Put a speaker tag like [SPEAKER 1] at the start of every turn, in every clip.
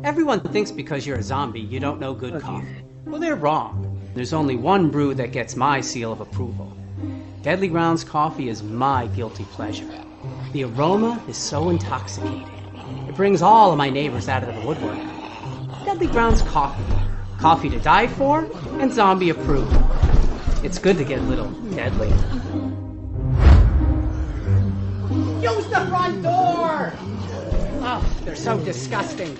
[SPEAKER 1] Everyone thinks because you're a zombie, you don't know good coffee. Well, they're wrong. There's only one brew that gets my seal of approval. Deadly Grounds coffee is my guilty pleasure. The aroma is so intoxicating. It brings all of my neighbors out of the woodwork. Deadly Grounds coffee. Coffee to die for, and zombie approved. It's good to get a little deadly. Use the front door! Oh, they're so disgusting.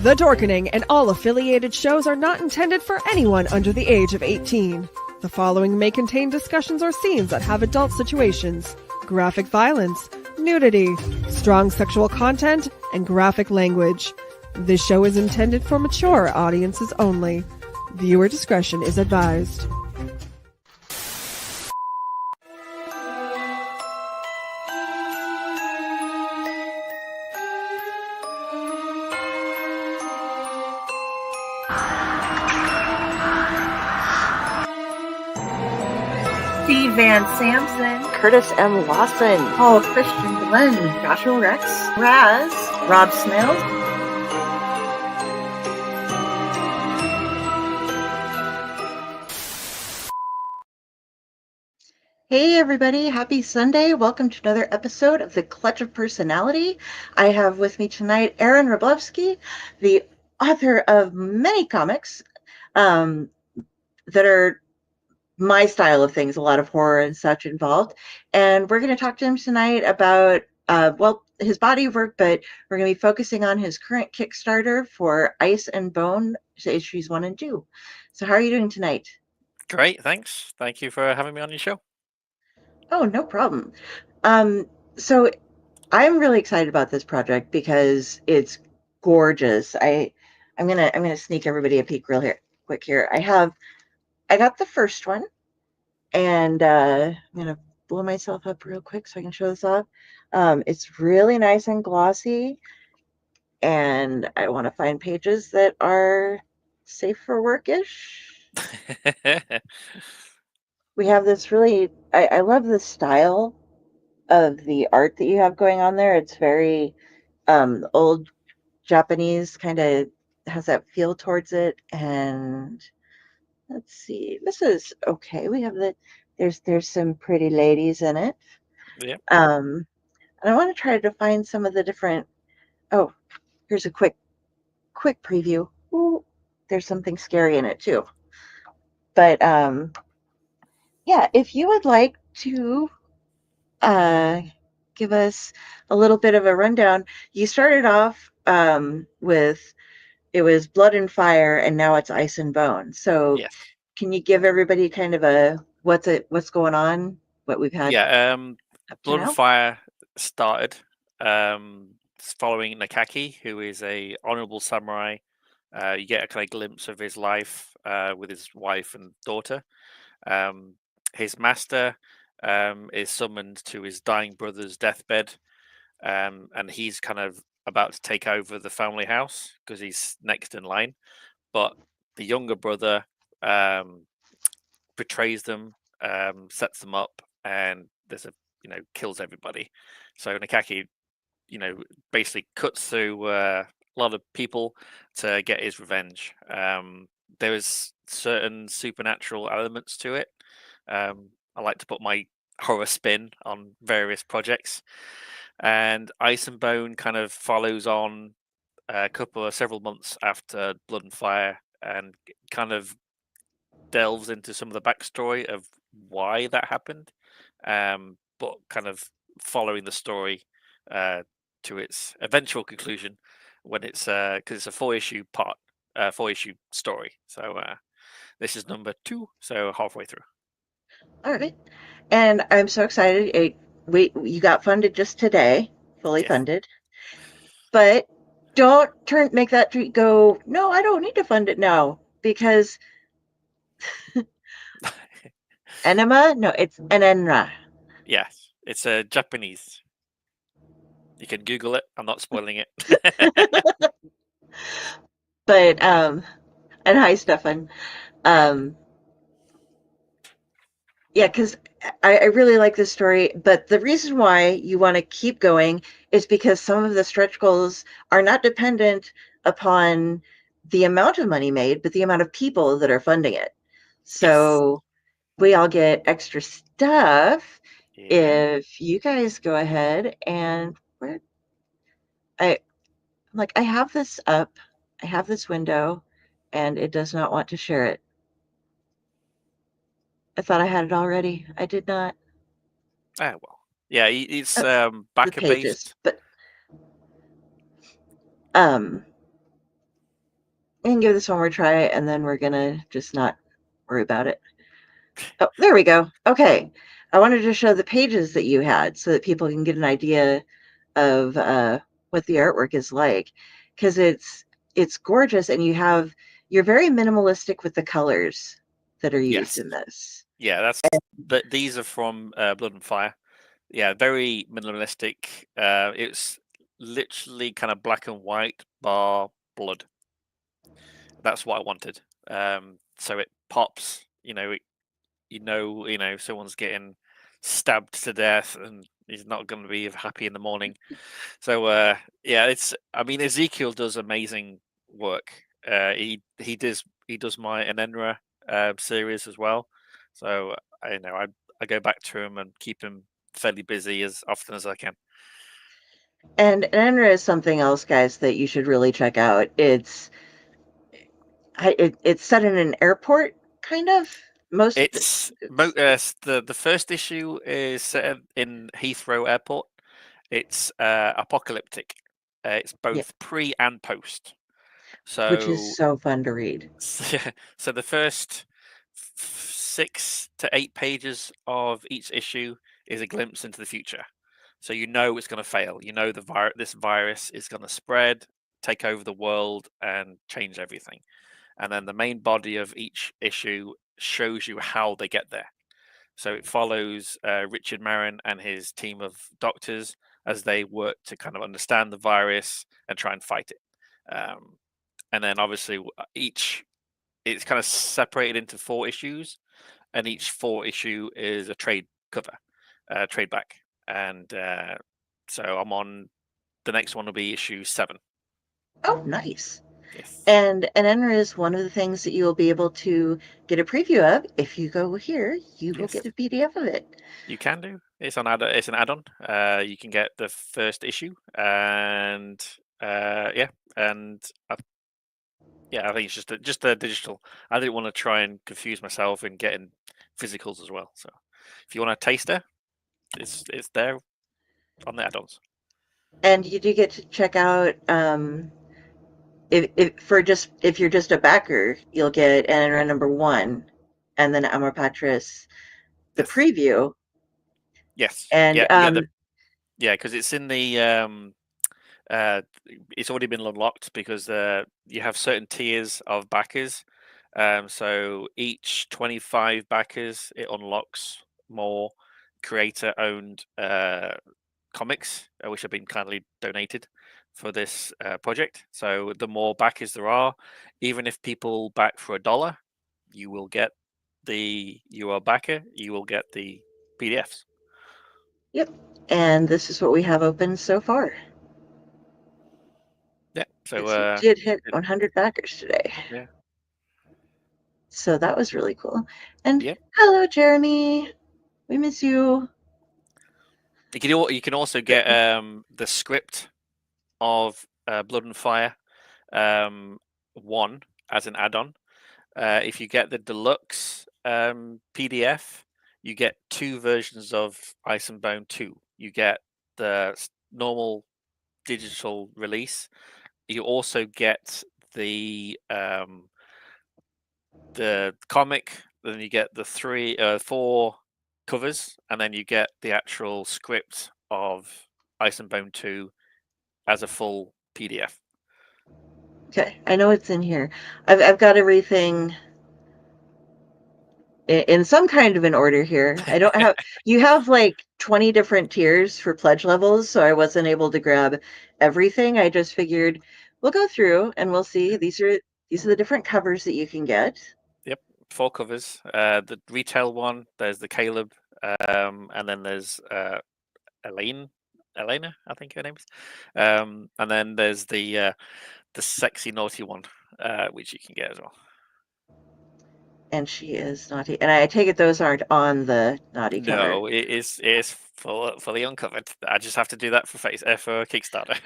[SPEAKER 2] The Dorkening and all affiliated shows are not intended for anyone under the age of 18. The following may contain discussions or scenes that have adult situations, graphic violence, nudity, strong sexual content, and graphic language. This show is intended for mature audiences only. Viewer discretion is advised.
[SPEAKER 3] Steve Van Samson,
[SPEAKER 4] Curtis M. Lawson,
[SPEAKER 3] Paul Christian Glenn, Joshua Rex, Raz, Rob Smales. Hey everybody, happy Sunday. Welcome to another episode of The Clutch of Personality. I have with me tonight Aaron Wroblewski, the author of many comics that are my style of things, a lot of horror and such involved. And we're going to talk to him tonight about, his body of work, but we're going to be focusing on his current Kickstarter for Ice and Bone, issues 1 and 2. So how are you doing tonight?
[SPEAKER 5] Great, thanks. Thank you for having me on your show.
[SPEAKER 3] Oh, no problem. So I'm really excited about this project because it's gorgeous. I'm gonna sneak everybody a peek quick here. I got the first one, and I'm gonna blow myself up real quick so I can show this off. It's really nice and glossy, and I want to find pages that are safe for work-ish. We have this really, I love the style of the art that you have going on there. It's very old Japanese, kind of has that feel towards it. And let's see, this is okay. We have there's some pretty ladies in it.
[SPEAKER 5] Yeah.
[SPEAKER 3] And I want to try to find some of the different, here's a quick preview. Ooh, there's something scary in it too. But yeah, if you would like to give us a little bit of a rundown. You started off with, it was Blood and Fire, and now it's Ice and Bone. So
[SPEAKER 5] yes.
[SPEAKER 3] Can you give everybody kind of a what's going on, what we've had?
[SPEAKER 5] Yeah, Blood and Fire started following Nakaki, who is a honorable samurai. You get a kind of glimpse of his life with his wife and daughter. His master is summoned to his dying brother's deathbed, and he's kind of about to take over the family house because he's next in line. But the younger brother betrays them, sets them up, and kills everybody. So Nakaki, basically cuts through a lot of people to get his revenge. There is certain supernatural elements to it. I like to put my horror spin on various projects, and Ice and Bone kind of follows on several months after Blood and Fire, and kind of delves into some of the backstory of why that happened, but kind of following the story to its eventual conclusion when it's because it's a 4-issue story. So this is number 2, so halfway through.
[SPEAKER 3] All right, and I'm so excited. You got funded just today fully
[SPEAKER 5] Yes.
[SPEAKER 3] funded. But don't make that tweet go, no, I don't need to fund it now, because enema? No, it's enenra.
[SPEAKER 5] Yes, it's Japanese. You can Google it. I'm not spoiling it.
[SPEAKER 3] But and hi, Stefan. Yeah, because I really like this story, but the reason why you want to keep going is because some of the stretch goals are not dependent upon the amount of money made, but the amount of people that are funding it. So we all get extra stuff
[SPEAKER 5] Yeah.
[SPEAKER 3] if you guys go ahead and I I have this up, I have this window, and it does not want to share it. I thought I had it already. I did not.
[SPEAKER 5] Ah, well. Yeah, it's
[SPEAKER 3] The
[SPEAKER 5] backer
[SPEAKER 3] pages,
[SPEAKER 5] based.
[SPEAKER 3] but um, we can give this one more try, and then we're gonna just not worry about it. Oh, there we go. Okay. I wanted to show the pages that you had so that people can get an idea of what the artwork is like, because it's gorgeous, and you're very minimalistic with the colors that are used
[SPEAKER 5] Yes.
[SPEAKER 3] in this.
[SPEAKER 5] Yeah, these are from Blood and Fire. Yeah, very minimalistic. It's literally kind of black and white bar blood. That's what I wanted. So it pops. Someone's getting stabbed to death, and he's not going to be happy in the morning. So yeah, I mean, Ezekiel does amazing work. He does my Enenra series as well. So I go back to him and keep him fairly busy as often as I can.
[SPEAKER 3] And Enra is something else, guys, that you should really check out. It's set in an airport, kind of.
[SPEAKER 5] The first issue is set in Heathrow Airport. It's apocalyptic. It's
[SPEAKER 3] Yeah,
[SPEAKER 5] both pre and post.
[SPEAKER 3] which is
[SPEAKER 5] So
[SPEAKER 3] so fun to read.
[SPEAKER 5] so the first 6 to 8 pages of each issue is a glimpse into the future. So it's going to fail. This virus is going to spread, take over the world, and change everything. And then the main body of each issue shows you how they get there. So it follows Richard Marin and his team of doctors as they work to kind of understand the virus and try and fight it. And then obviously it's kind of separated into 4 issues, and each 4 issue is a trade cover, trade back. And so I'm on the next one will be issue 7.
[SPEAKER 3] Oh, nice.
[SPEAKER 5] Yes.
[SPEAKER 3] And Enra is one of the things that you will be able to get a preview of. If you go here, you will
[SPEAKER 5] Yes.
[SPEAKER 3] get a PDF of it.
[SPEAKER 5] You can do. It's an add-on. You can get the first issue, and yeah, and I think it's just a digital. I didn't want to try and confuse myself in getting physicals as well. So if you want a taster, it's there on the add-ons.
[SPEAKER 3] And you do get to check out if you're just a backer, you'll get Enra #1, and then Amor Patris, the
[SPEAKER 5] Yes.
[SPEAKER 3] preview.
[SPEAKER 5] Yes.
[SPEAKER 3] And
[SPEAKER 5] Because it's in the it's already been unlocked because you have certain tiers of backers. So each 25 backers, it unlocks more creator-owned comics, which have been kindly donated for this project. So the more backers there are, even if people back for $1, you will get you are a backer, you will get the PDFs.
[SPEAKER 3] yep. And this is what we have open so far.
[SPEAKER 5] Yeah. So
[SPEAKER 3] We did hit 100 backers today.
[SPEAKER 5] yeah.
[SPEAKER 3] So that was really cool. And
[SPEAKER 5] Yep.
[SPEAKER 3] hello, Jeremy. We miss you.
[SPEAKER 5] You can also get the script of Blood and Fire 1 as an add-on. If you get the deluxe PDF, you get 2 versions of Ice and Bone 2. You get the normal digital release. You also get the comic. Then you get the 4 covers, and then you get the actual script of Ice and Bone 2 as a full PDF.
[SPEAKER 3] Okay, I know it's in here. I've got everything in some kind of an order here. I don't have, you have like 20 different tiers for pledge levels, so I wasn't able to grab everything. I just figured we'll go through and we'll see. These are the different covers that you can get.
[SPEAKER 5] Yep, 4 covers. The retail one, there's the Caleb, and then there's Elena, I think her name is. And then there's the sexy naughty one, which you can get as well.
[SPEAKER 3] And she is naughty. And I take it those aren't on the naughty cover.
[SPEAKER 5] No, it is fully uncovered. I just have to do that for Kickstarter.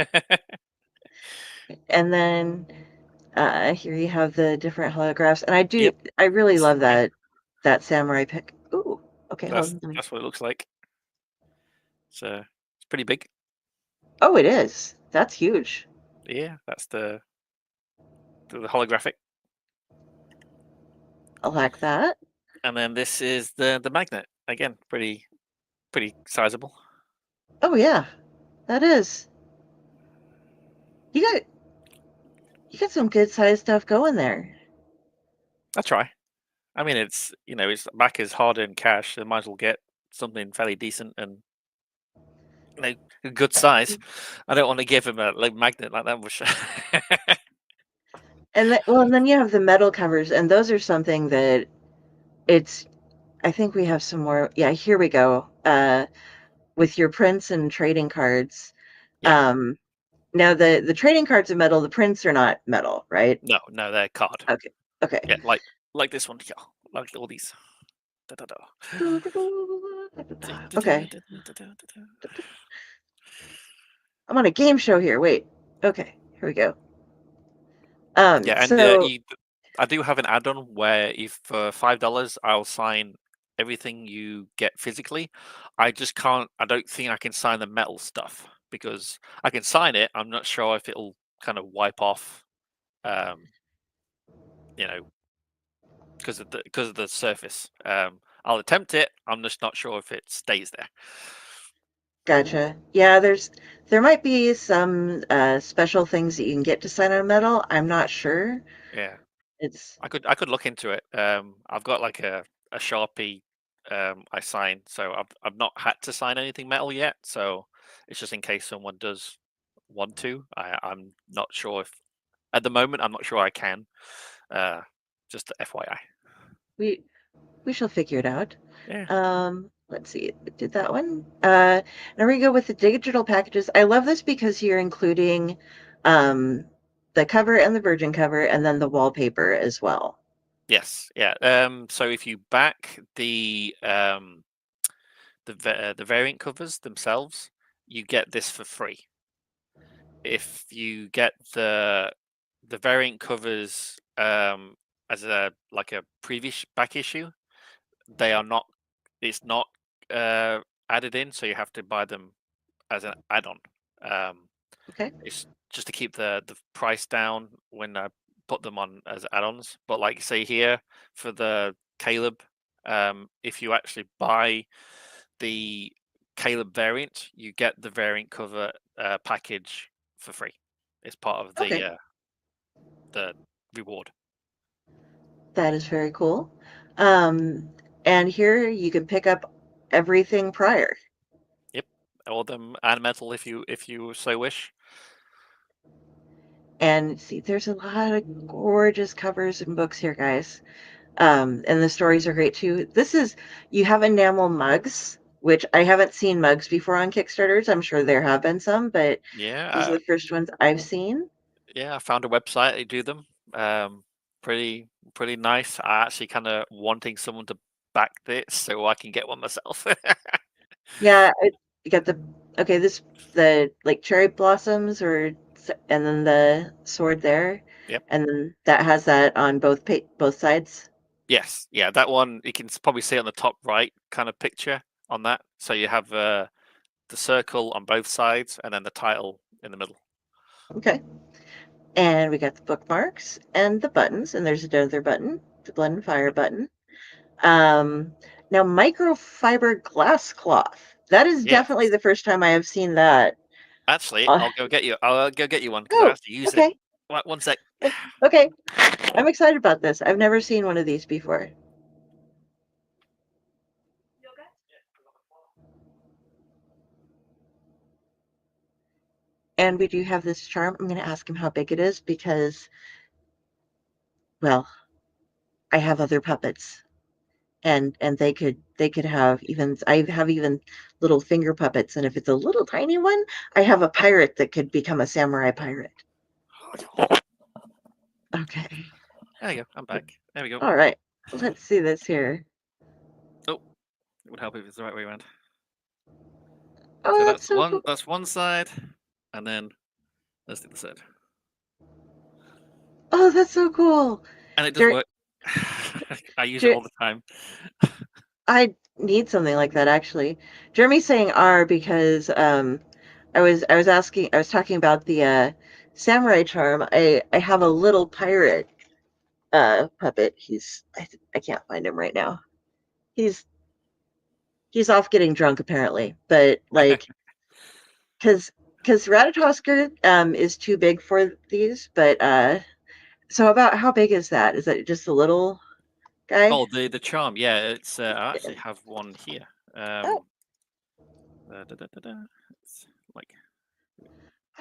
[SPEAKER 3] And then here you have the different holographs. And
[SPEAKER 5] Yep,
[SPEAKER 3] I really love
[SPEAKER 5] samurai.
[SPEAKER 3] that samurai pick. Ooh, okay, hold on.
[SPEAKER 5] That's what it looks like. So it's pretty big.
[SPEAKER 3] Oh, it is. That's huge.
[SPEAKER 5] Yeah, that's the holographic.
[SPEAKER 3] I like that.
[SPEAKER 5] And then this is the magnet. Again, pretty sizable.
[SPEAKER 3] Oh yeah, that is. You got some good sized stuff going there.
[SPEAKER 5] I try. I mean, it's back as hard-earned cash. So might as well get something fairly decent and a good size. I don't want to give him a magnet like that much.
[SPEAKER 3] And then you have the metal covers, and those are something that I think we have some more. Yeah, here we go. With your prints and trading cards.
[SPEAKER 5] Yeah.
[SPEAKER 3] Now the trading cards are metal. The prints are not metal, right?
[SPEAKER 5] No, they're card.
[SPEAKER 3] Okay. Okay.
[SPEAKER 5] Yeah, like this one here, like all these.
[SPEAKER 3] Okay. I'm on a game show here. Wait. Okay. Here we go.
[SPEAKER 5] Yeah, and
[SPEAKER 3] so
[SPEAKER 5] I do have an add-on where if for $5 I'll sign everything you get physically. I just can't. I don't think I can sign the metal stuff because I can sign it. I'm not sure if it'll kind of wipe off, because of the surface. I'll attempt it. I'm just not sure if it stays there.
[SPEAKER 3] gotcha. Yeah, there might be some special things that you can get to sign on metal. I'm not sure.
[SPEAKER 5] Yeah,
[SPEAKER 3] It's
[SPEAKER 5] I could look into it. I've got like a Sharpie I sign, so I've not had to sign anything metal yet. So it's just in case someone does want to. I'm not sure if at the moment I'm not sure I can. Just FYI.
[SPEAKER 3] we shall figure it out.
[SPEAKER 5] Yeah.
[SPEAKER 3] Let's see. Did that one? Now we go with the digital packages. I love this because you're including the cover and the virgin cover, and then the wallpaper as well.
[SPEAKER 5] Yes. Yeah. So if you back the variant covers themselves, you get this for free. If you get the variant covers as a previous back issue, they are not. It's not added in, so you have to buy them as an add-on.
[SPEAKER 3] Okay.
[SPEAKER 5] It's just to keep the price down when I put them on as add-ons. But like say here for the Caleb, if you actually buy the Caleb variant, you get the variant cover package for free. It's part of the reward.
[SPEAKER 3] That is very cool. And here you can pick up everything prior.
[SPEAKER 5] Yep, all them and metal if you so wish.
[SPEAKER 3] And see, there's a lot of gorgeous covers and books here, guys. And the stories are great too. You have enamel mugs, which I haven't seen mugs before on Kickstarters. I'm sure there have been some, but
[SPEAKER 5] Yeah,
[SPEAKER 3] these are the first ones I've seen.
[SPEAKER 5] yeah, I found a website they do them. Pretty nice. I actually kind of wanting someone to back this so I can get one myself.
[SPEAKER 3] Yeah, you got the like cherry blossoms and then the sword there.
[SPEAKER 5] Yep.
[SPEAKER 3] And then that has that on both sides.
[SPEAKER 5] Yes, yeah, that one you can probably see on the top right kind of picture on that. So you have the circle on both sides and then the title in the middle.
[SPEAKER 3] Okay. And we got the bookmarks and the buttons, and there's another button, the blend fire button. Now microfiber glass cloth. That is
[SPEAKER 5] Yeah.
[SPEAKER 3] definitely the first time I have seen that.
[SPEAKER 5] Actually, I'll go get you. I'll go get you one because I
[SPEAKER 3] Oh,
[SPEAKER 5] have to use
[SPEAKER 3] okay.
[SPEAKER 5] it. Right, one sec.
[SPEAKER 3] Okay. I'm excited about this. I've never seen one of these before. And we do have this charm. I'm going to ask him how big it is because, well, I have other puppets, and they could have even I have even little finger puppets, and if it's a little tiny one, I have a pirate that could become a samurai pirate. Okay.
[SPEAKER 5] There you go. I'm back. There we go.
[SPEAKER 3] All right. Let's see this here.
[SPEAKER 5] Oh, it would help if it's the right way around.
[SPEAKER 3] Oh,
[SPEAKER 5] So
[SPEAKER 3] that's so cool.
[SPEAKER 5] That's one side, and then that's the other side.
[SPEAKER 3] Oh, that's so cool.
[SPEAKER 5] And it does work. I use it all the time.
[SPEAKER 3] I need something like that actually. Jeremy's saying R because I was talking about the samurai charm. I have a little pirate puppet. I can't find him right now. He's off getting drunk apparently, but like because Ratatoskr is too big for these, but so about how big is that? Is that just a little guy?
[SPEAKER 5] Oh, the charm. Yeah, it's I actually have one here.
[SPEAKER 3] Oh.
[SPEAKER 5] It's like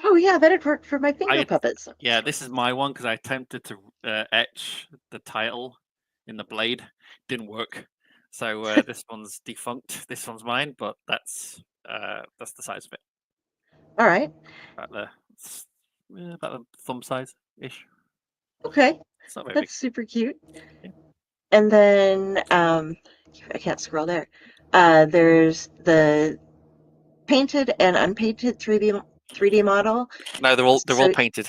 [SPEAKER 3] Oh yeah, that'd work for my finger puppets.
[SPEAKER 5] Yeah, this is my one because I attempted to etch the title in the blade, didn't work. So this one's defunct. This one's mine, but that's the size of it.
[SPEAKER 3] All right.
[SPEAKER 5] About the thumb size ish.
[SPEAKER 3] Okay,
[SPEAKER 5] It's not very
[SPEAKER 3] that's
[SPEAKER 5] big.
[SPEAKER 3] super cute.
[SPEAKER 5] Yeah.
[SPEAKER 3] And then I can't scroll there. There's the painted and unpainted 3D model.
[SPEAKER 5] No, they're all painted.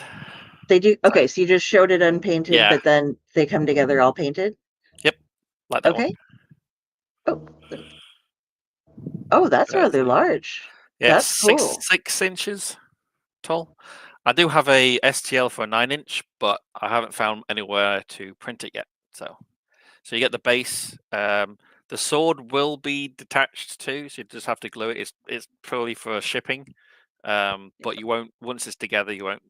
[SPEAKER 3] They do. Okay, so you just showed it unpainted,
[SPEAKER 5] Yeah.
[SPEAKER 3] but then they come together all painted.
[SPEAKER 5] Yep, like that
[SPEAKER 3] Okay.
[SPEAKER 5] one.
[SPEAKER 3] Oh, that's rather large.
[SPEAKER 5] Yeah,
[SPEAKER 3] That's cool.
[SPEAKER 5] 6 inches tall. I do have a STL for a 9-inch, but I haven't found anywhere to print it yet. So you get the base. The sword will be detached too, so you just have to glue it. It's purely for shipping, but you won't. Once it's together, you won't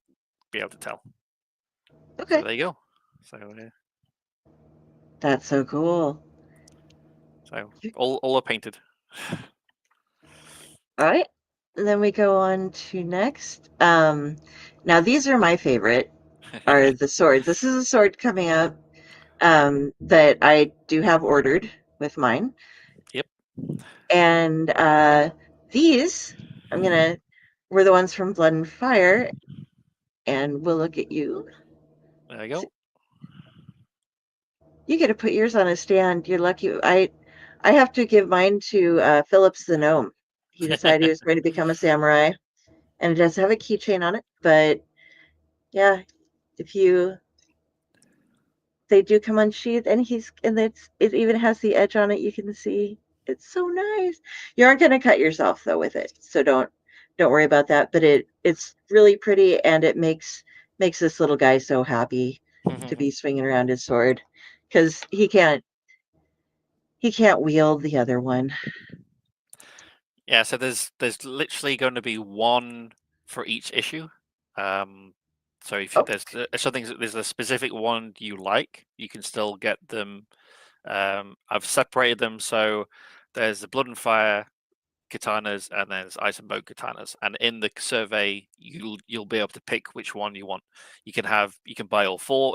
[SPEAKER 5] be able to tell.
[SPEAKER 3] Okay.
[SPEAKER 5] So there you go. So
[SPEAKER 3] that's so cool.
[SPEAKER 5] So all are painted.
[SPEAKER 3] All right. And then we go on to next. Now these are my favorite. Are the swords. This is a sword coming up that I do have ordered with mine.
[SPEAKER 5] Yep.
[SPEAKER 3] And these were the ones from Blood and Fire, and we'll look at you.
[SPEAKER 5] There you go.
[SPEAKER 3] You get to put yours on a stand. You're lucky. I have to give mine to Phillips the gnome. He decided he was going to become a samurai, and it does have a keychain on it. But yeah, they do come unsheathed, and it even has the edge on it. You can see it's so nice. You aren't going to cut yourself though with it, so don't worry about that. But it's really pretty, and it makes this little guy so happy to be swinging around his sword because he can't wield the other one.
[SPEAKER 5] Yeah, so there's literally going to be one for each issue. So if there's there's a specific one you like, you can still get them. I've separated them so there's the Blood and Fire katanas and there's Ice and Bone katanas, and in the survey you'll be able to pick which one you want. You can buy all 4,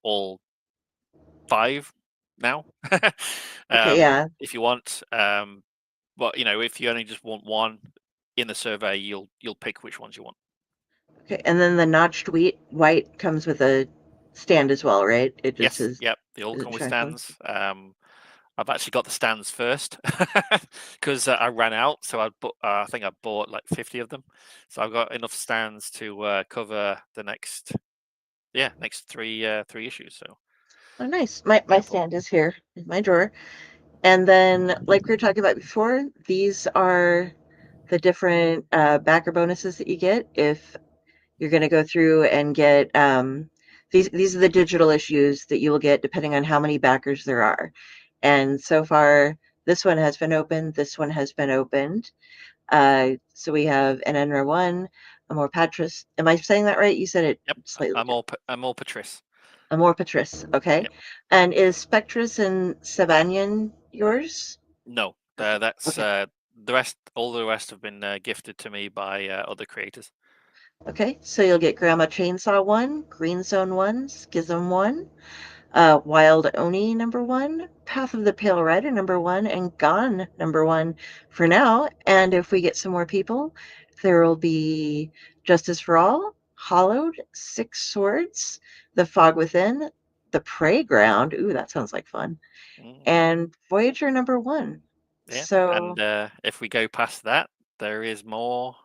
[SPEAKER 5] all 5 now.
[SPEAKER 3] Okay, yeah.
[SPEAKER 5] If you want. But if you only just want one in the survey, you'll pick which ones you want.
[SPEAKER 3] Okay, and then the notched white comes with a stand as well, right? It just
[SPEAKER 5] Yes, yep, they all come with stands. I've actually got the stands first because I ran out, so I think I bought like 50 of them, so I've got enough stands to cover the next 3 issues. So
[SPEAKER 3] oh, nice. My stand is here in my drawer. And then, like we were talking about before, these are the different backer bonuses that you get if you're going to go through and get these are the digital issues that you will get depending on how many backers there are. And so far, This one has been opened. This one has been opened. So we have an Enra 1, Amor Patris. Am I saying that right? You said it
[SPEAKER 5] Yep.
[SPEAKER 3] slightly.
[SPEAKER 5] I'm all Patrice.
[SPEAKER 3] Amor Patris. Okay.
[SPEAKER 5] Yep.
[SPEAKER 3] And is Spectrus and Savanyan yours?
[SPEAKER 5] No, that's
[SPEAKER 3] Okay.
[SPEAKER 5] the rest. All the rest have been gifted to me by other creators.
[SPEAKER 3] Okay. So you'll get Grandma Chainsaw 1, Green Zone 1, Schism 1, Wild Oni #1, Path of the Pale Rider #1, and Gone #1 for now. And if we get some more people, there will be Justice for All, Hollowed, Six Swords, The Fog Within, The Prey Ground. Ooh, that sounds like fun.
[SPEAKER 5] Mm.
[SPEAKER 3] And Voyager #1.
[SPEAKER 5] Yeah,
[SPEAKER 3] So,
[SPEAKER 5] and if we go past that, there is more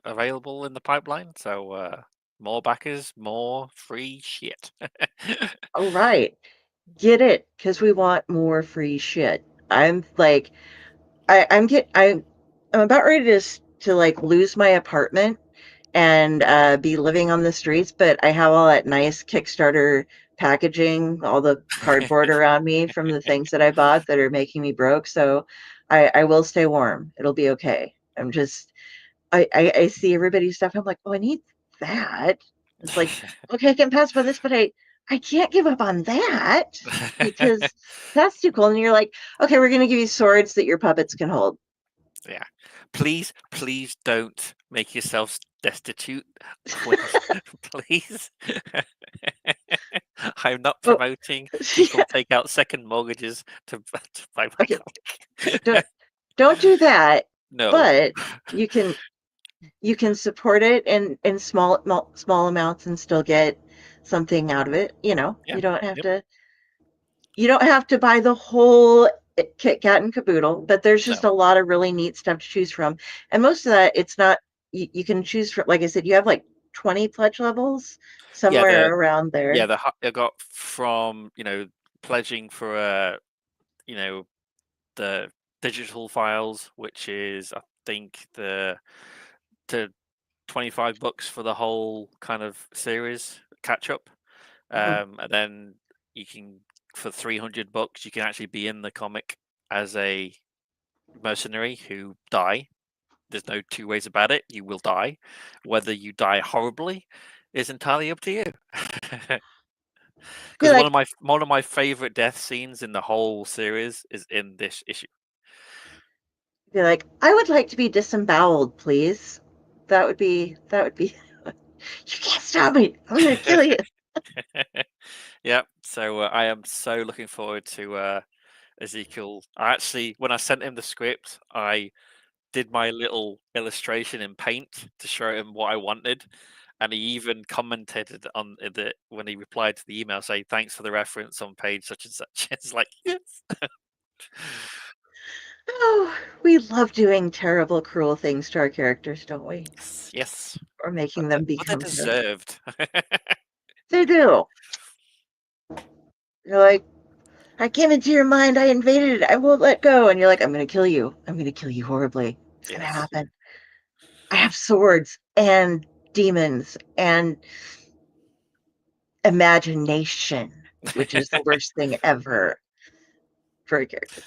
[SPEAKER 5] available in the pipeline. So more backers, more free shit.
[SPEAKER 3] all right, get it, because we want more free shit. I'm like, I'm about ready to like lose my apartment and be living on the streets, but I have all that nice Kickstarter packaging, all the cardboard around me from the things that I bought that are making me broke. So I will stay warm. It'll be okay. I'm just I see everybody's stuff. I'm like, oh, I need that. It's like, okay, I can pass by this, but I can't give up on that because that's too cool. And you're like, okay, we're gonna give you swords that your puppets can hold.
[SPEAKER 5] Yeah. Please don't make yourselves destitute. Please. Please. I'm not
[SPEAKER 3] Oh,
[SPEAKER 5] promoting people take out second mortgages to buy my
[SPEAKER 3] okay,
[SPEAKER 5] comic.
[SPEAKER 3] don't do that.
[SPEAKER 5] No.
[SPEAKER 3] But you can support it in small amounts and still get something out of it.
[SPEAKER 5] Yeah.
[SPEAKER 3] You don't have
[SPEAKER 5] Yep.
[SPEAKER 3] to buy the whole Kit Kat and caboodle, but there's just
[SPEAKER 5] No.
[SPEAKER 3] a lot of really neat stuff to choose from. And most of that, it's not, you can choose from, like I said, you have like 20 pledge levels
[SPEAKER 5] Yeah,
[SPEAKER 3] somewhere around
[SPEAKER 5] yeah,
[SPEAKER 3] there.
[SPEAKER 5] I got from, pledging for the digital files, which is I think the $25 for the whole kind of series catch up.
[SPEAKER 3] Mhm.
[SPEAKER 5] And then you can, for $300, you can actually be in the comic as a mercenary who die. There's no two ways about it. You will die. Whether you die horribly is entirely up to you.
[SPEAKER 3] Be
[SPEAKER 5] Because
[SPEAKER 3] like,
[SPEAKER 5] one of my favorite death scenes in the whole series is in this issue.
[SPEAKER 3] I would like to be disemboweled, please. That would be. You can't stop me. I'm gonna kill you.
[SPEAKER 5] Yeah, so I am so looking forward to Ezekiel. When I sent him the script, I did my little illustration in paint to show him what I wanted, and he even commented on the when he replied to the email, saying thanks for the reference on page such and such. It's like, yes.
[SPEAKER 3] Oh, we love doing terrible, cruel things to our characters, don't we?
[SPEAKER 5] Yes,
[SPEAKER 3] Or making them
[SPEAKER 5] but they're
[SPEAKER 3] become terrible.
[SPEAKER 5] deserved.
[SPEAKER 3] They do. You're like, I came into your mind, I invaded it, I won't let go. And you're like, I'm gonna kill you. I'm gonna kill you horribly. It's gonna
[SPEAKER 5] Yes.
[SPEAKER 3] happen. I have swords and demons and imagination, which is the worst thing ever for a character.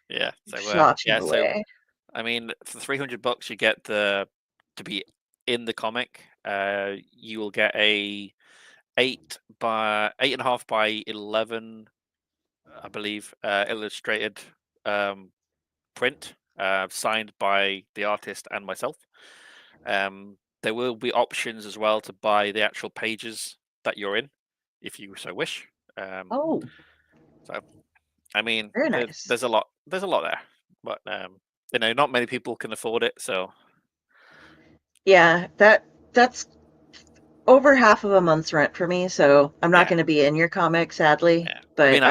[SPEAKER 5] Yeah.
[SPEAKER 3] Shocks you
[SPEAKER 5] So
[SPEAKER 3] away.
[SPEAKER 5] I mean, for $300, you get to be in the comic. You will get a 8.5 by 11, I believe, illustrated print, signed by the artist and myself. There will be options as well to buy the actual pages that you're in, if you so wish.
[SPEAKER 3] Oh,
[SPEAKER 5] So, I mean,
[SPEAKER 3] very nice.
[SPEAKER 5] there's a lot. There's a lot there, but not many people can afford it. So,
[SPEAKER 3] Yeah, that's over half of a month's rent for me, so I'm not
[SPEAKER 5] yeah,
[SPEAKER 3] going to be in your comic, sadly.
[SPEAKER 5] yeah. I mean,
[SPEAKER 3] But
[SPEAKER 5] I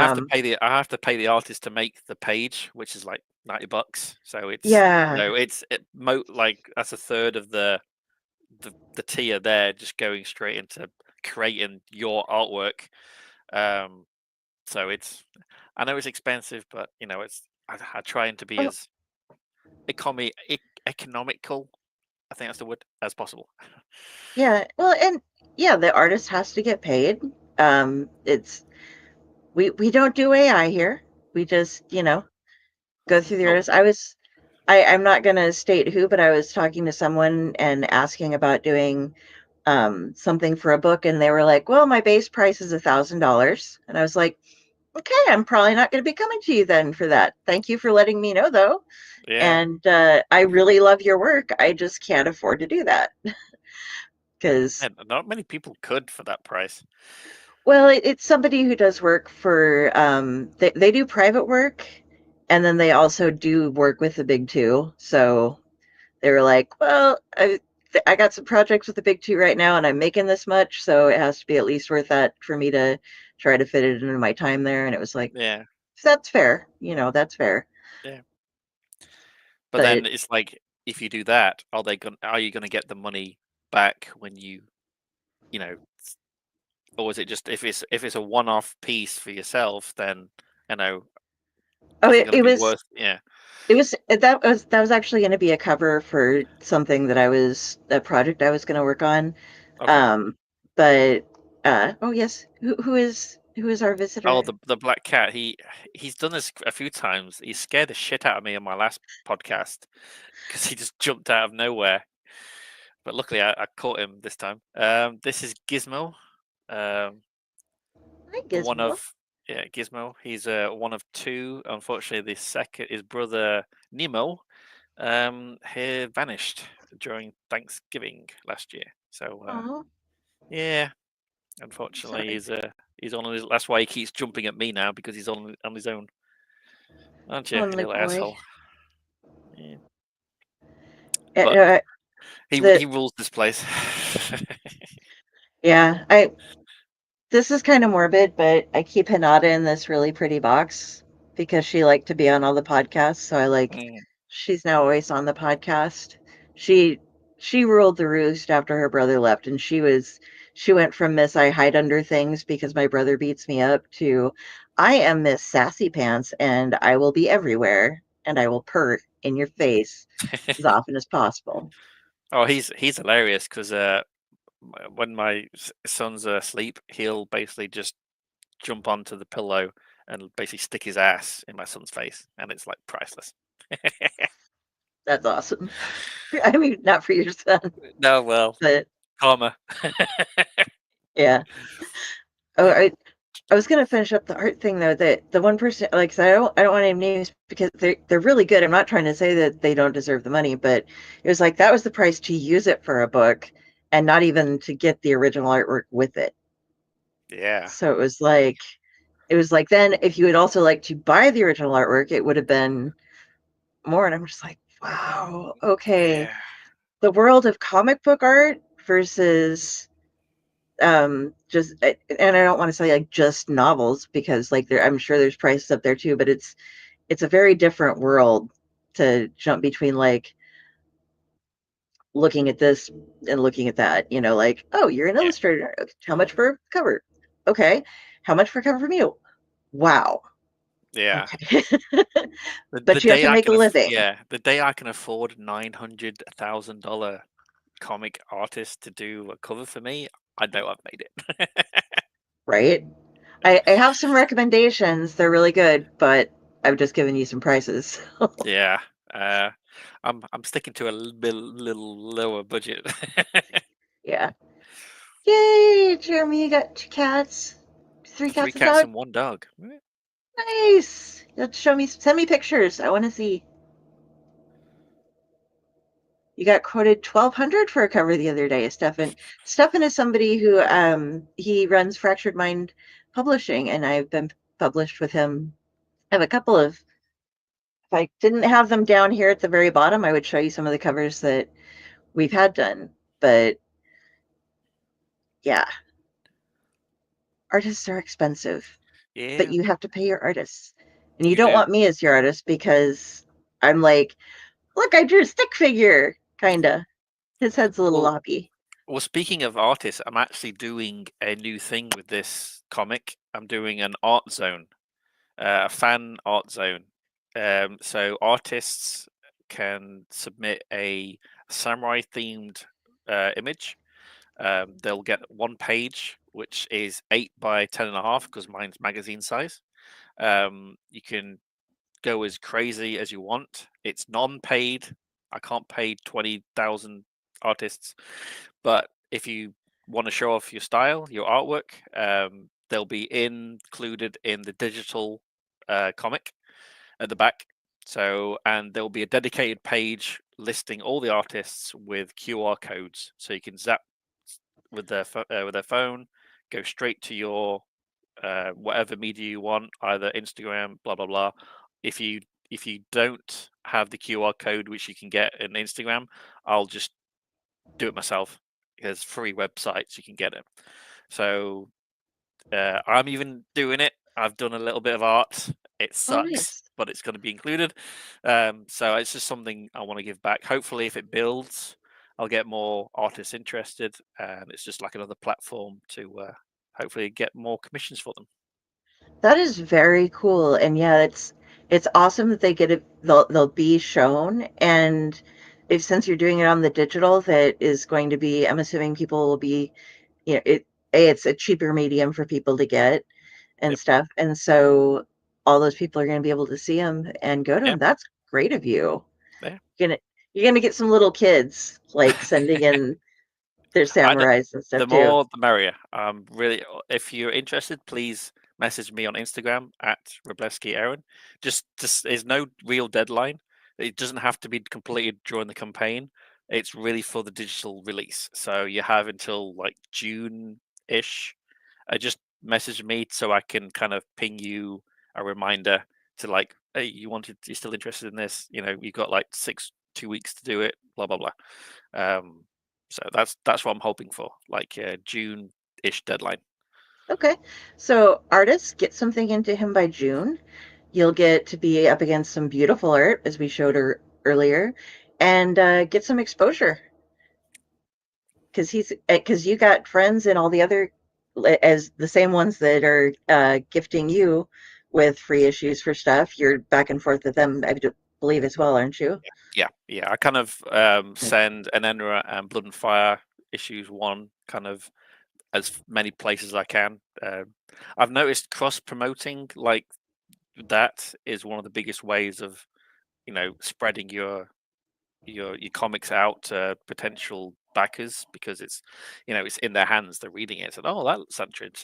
[SPEAKER 5] have to pay the artist to make the page, which is like $90. So
[SPEAKER 3] yeah,
[SPEAKER 5] like that's a third of the tier there, just going straight into creating your artwork. So I know it's expensive, but I trying to be
[SPEAKER 3] oh,
[SPEAKER 5] as economical, I think that's the word, as possible.
[SPEAKER 3] yeah. Well, and yeah, the artist has to get paid. It's we don't do AI here. We just Go through the
[SPEAKER 5] No.
[SPEAKER 3] artist. I'm not going to state who, but I was talking to someone and asking about doing something for a book, and they were like, "Well, my base price is $1,000," and I was like, "Okay, I'm probably not going to be coming to you then for that. Thank you for letting me know, though."
[SPEAKER 5] Yeah.
[SPEAKER 3] And I really love your work. I just can't afford to do that because,
[SPEAKER 5] And not many people could for that price.
[SPEAKER 3] well, it's somebody who does work for. They do private work, and then they also do work with the big two. So they were like, "Well, I got some projects with the big two right now, and I'm making this much, so it has to be at least worth that for me to try to fit it into my time there." And it was like,
[SPEAKER 5] Yeah.
[SPEAKER 3] that's fair, that's fair.
[SPEAKER 5] Yeah. But
[SPEAKER 3] But
[SPEAKER 5] then it's like, if you do that, are you gonna get the money back when you know, or is it just if it's a one-off piece for yourself, then you know,
[SPEAKER 3] oh,
[SPEAKER 5] is it
[SPEAKER 3] it,
[SPEAKER 5] gonna
[SPEAKER 3] it
[SPEAKER 5] be
[SPEAKER 3] was
[SPEAKER 5] worth? Yeah.
[SPEAKER 3] that was actually going to be a cover for something a project I was going to work on.
[SPEAKER 5] Okay.
[SPEAKER 3] But oh yes, who is our
[SPEAKER 5] Oh,
[SPEAKER 3] visitor?
[SPEAKER 5] the black cat. He's done this a few times. He scared the shit out of me on my last podcast because he just jumped out of nowhere. But luckily, I caught him this time. This is Gizmo. Um,
[SPEAKER 3] Hi,
[SPEAKER 5] one
[SPEAKER 3] Gizmo.
[SPEAKER 5] of Gizmo. He's one of two. Unfortunately, the second, his brother Nemo, he vanished during Thanksgiving last year. So
[SPEAKER 3] Oh,
[SPEAKER 5] yeah,
[SPEAKER 3] I'm
[SPEAKER 5] unfortunately,
[SPEAKER 3] sorry.
[SPEAKER 5] he's on his. That's why he keeps jumping at me now because he's on his own. Aren't you, you
[SPEAKER 3] Lonely
[SPEAKER 5] little
[SPEAKER 3] boy.
[SPEAKER 5] asshole? Yeah.
[SPEAKER 3] Uh,
[SPEAKER 5] But
[SPEAKER 3] uh, the
[SPEAKER 5] he rules this place.
[SPEAKER 3] Yeah, I this is kind of morbid, but I keep Hinata in this really pretty box because she liked to be on all the podcasts. So
[SPEAKER 5] Mm.
[SPEAKER 3] she's now always on the podcast. She she ruled the roost after her brother left, and she went from Miss I hide under things because my brother beats me up to I am Miss Sassy Pants and I will be everywhere and I will purr in your face as often as possible.
[SPEAKER 5] Oh, he's hilarious because when my son's asleep, he'll basically just jump onto the pillow and basically stick his ass in my son's face, and it's like priceless.
[SPEAKER 3] That's awesome. I mean, not for your son,
[SPEAKER 5] No, well,
[SPEAKER 3] but
[SPEAKER 5] karma.
[SPEAKER 3] yeah. Oh, I was gonna finish up the art thing though. That the one person, like, 'cause I don't want to name names because they're really good. I'm not trying to say that they don't deserve the money, but it was like that was the price to use it for a book, and not even to get the original artwork with it.
[SPEAKER 5] Yeah,
[SPEAKER 3] So it was like then if you would also like to buy the original artwork, it would have been more. And I'm just like, wow, okay.
[SPEAKER 5] yeah,
[SPEAKER 3] The world of comic book art versus just and I don't want to say like just novels because like I'm sure there's prices up there too, but it's a very different world to jump between like looking at this and looking at that, like, oh, you're an
[SPEAKER 5] yeah,
[SPEAKER 3] illustrator, how much for cover? Okay, how much for cover from you? Wow.
[SPEAKER 5] yeah.
[SPEAKER 3] Okay.
[SPEAKER 5] The
[SPEAKER 3] But you have
[SPEAKER 5] day
[SPEAKER 3] to
[SPEAKER 5] I
[SPEAKER 3] make a
[SPEAKER 5] can,
[SPEAKER 3] living,
[SPEAKER 5] yeah, the day I can afford $900,000 comic artist to do a cover for me, I know I've made it.
[SPEAKER 3] right? I have some recommendations, they're really good, but I've just given you some prices.
[SPEAKER 5] Yeah, uh, I'm sticking to a little lower budget.
[SPEAKER 3] Yeah. Yay, Jeremy, you got two cats, three
[SPEAKER 5] Three
[SPEAKER 3] cats, a
[SPEAKER 5] cats
[SPEAKER 3] dog.
[SPEAKER 5] and one dog.
[SPEAKER 3] Nice. Let's send me pictures. I want to see. You got quoted 1,200 for a cover the other day, Stefan. Stefan is somebody who he runs Fractured Mind Publishing, and I've been published with him. I have a couple of. If I didn't have them down here at the very bottom, I would show you some of the covers that we've had done. But yeah, artists are expensive, but
[SPEAKER 5] Yeah,
[SPEAKER 3] you have to pay your artists, and you
[SPEAKER 5] you
[SPEAKER 3] don't
[SPEAKER 5] do.
[SPEAKER 3] want me as your artist because I'm like, look, I drew a stick figure, kinda. His head's a little
[SPEAKER 5] Well,
[SPEAKER 3] loppy.
[SPEAKER 5] well, speaking of artists, I'm actually doing a new thing with this comic. I'm doing an art zone, a fan art zone. So artists can submit a samurai themed image. They'll get one page, which is 8 by 10.5 because mine's magazine size. You can go as crazy as you want. It's non-paid. I can't pay 20,000 artists, but if you want to show off your style, your artwork, they'll be included in the digital comic at the back. So, and there'll be a dedicated page listing all the artists with QR codes, so you can zap with their phone, go straight to your whatever media you want, either Instagram, blah blah blah. If you don't have the QR code, which you can get in Instagram, I'll just do it myself. There's free websites you can get it. So I'm even doing it. I've done a little bit of art. It
[SPEAKER 3] Oh,
[SPEAKER 5] sucks,
[SPEAKER 3] nice.
[SPEAKER 5] but it's going to be included. So it's just something I want to give back. Hopefully, if it builds, I'll get more artists interested, and it's just like another platform to hopefully get more commissions for them.
[SPEAKER 3] That is very cool. And yeah, it's awesome that they get it, they'll be shown. And if since you're doing it on the digital, that is going to be, I'm assuming people will be, it's a cheaper medium for people to get and
[SPEAKER 5] Yep.
[SPEAKER 3] stuff. And so all those people are going to be able to see them and go to
[SPEAKER 5] Yeah.
[SPEAKER 3] them. That's great of you.
[SPEAKER 5] Yeah.
[SPEAKER 3] You're gonna get some little kids like sending in their samurais and stuff
[SPEAKER 5] The
[SPEAKER 3] too.
[SPEAKER 5] more, the merrier. Really, if you're interested, please message me on Instagram at Wroblewski Aaron. Just, there's no real deadline. It doesn't have to be completed during the campaign. It's really for the digital release. So you have until like June-ish. Just message me so I can kind of ping you a reminder to like, hey, you're still interested in this? You've got like 2 weeks to do it. Blah blah blah. So that's what I'm hoping for, like June-ish deadline.
[SPEAKER 3] Okay, so artists, get something into him by June. You'll get to be up against some beautiful art, as we showed her earlier, and get some exposure because you got friends and all the other as the same ones that are gifting you with free issues for stuff. You're back and forth with them, I believe, as well, aren't you?
[SPEAKER 5] Yeah. I kind of send Enenra and Blood and Fire issues 1 kind of as many places as I can. I've noticed cross promoting like that is one of the biggest ways of spreading your comics out to potential backers, because it's it's in their hands, they're reading it, and oh, that looks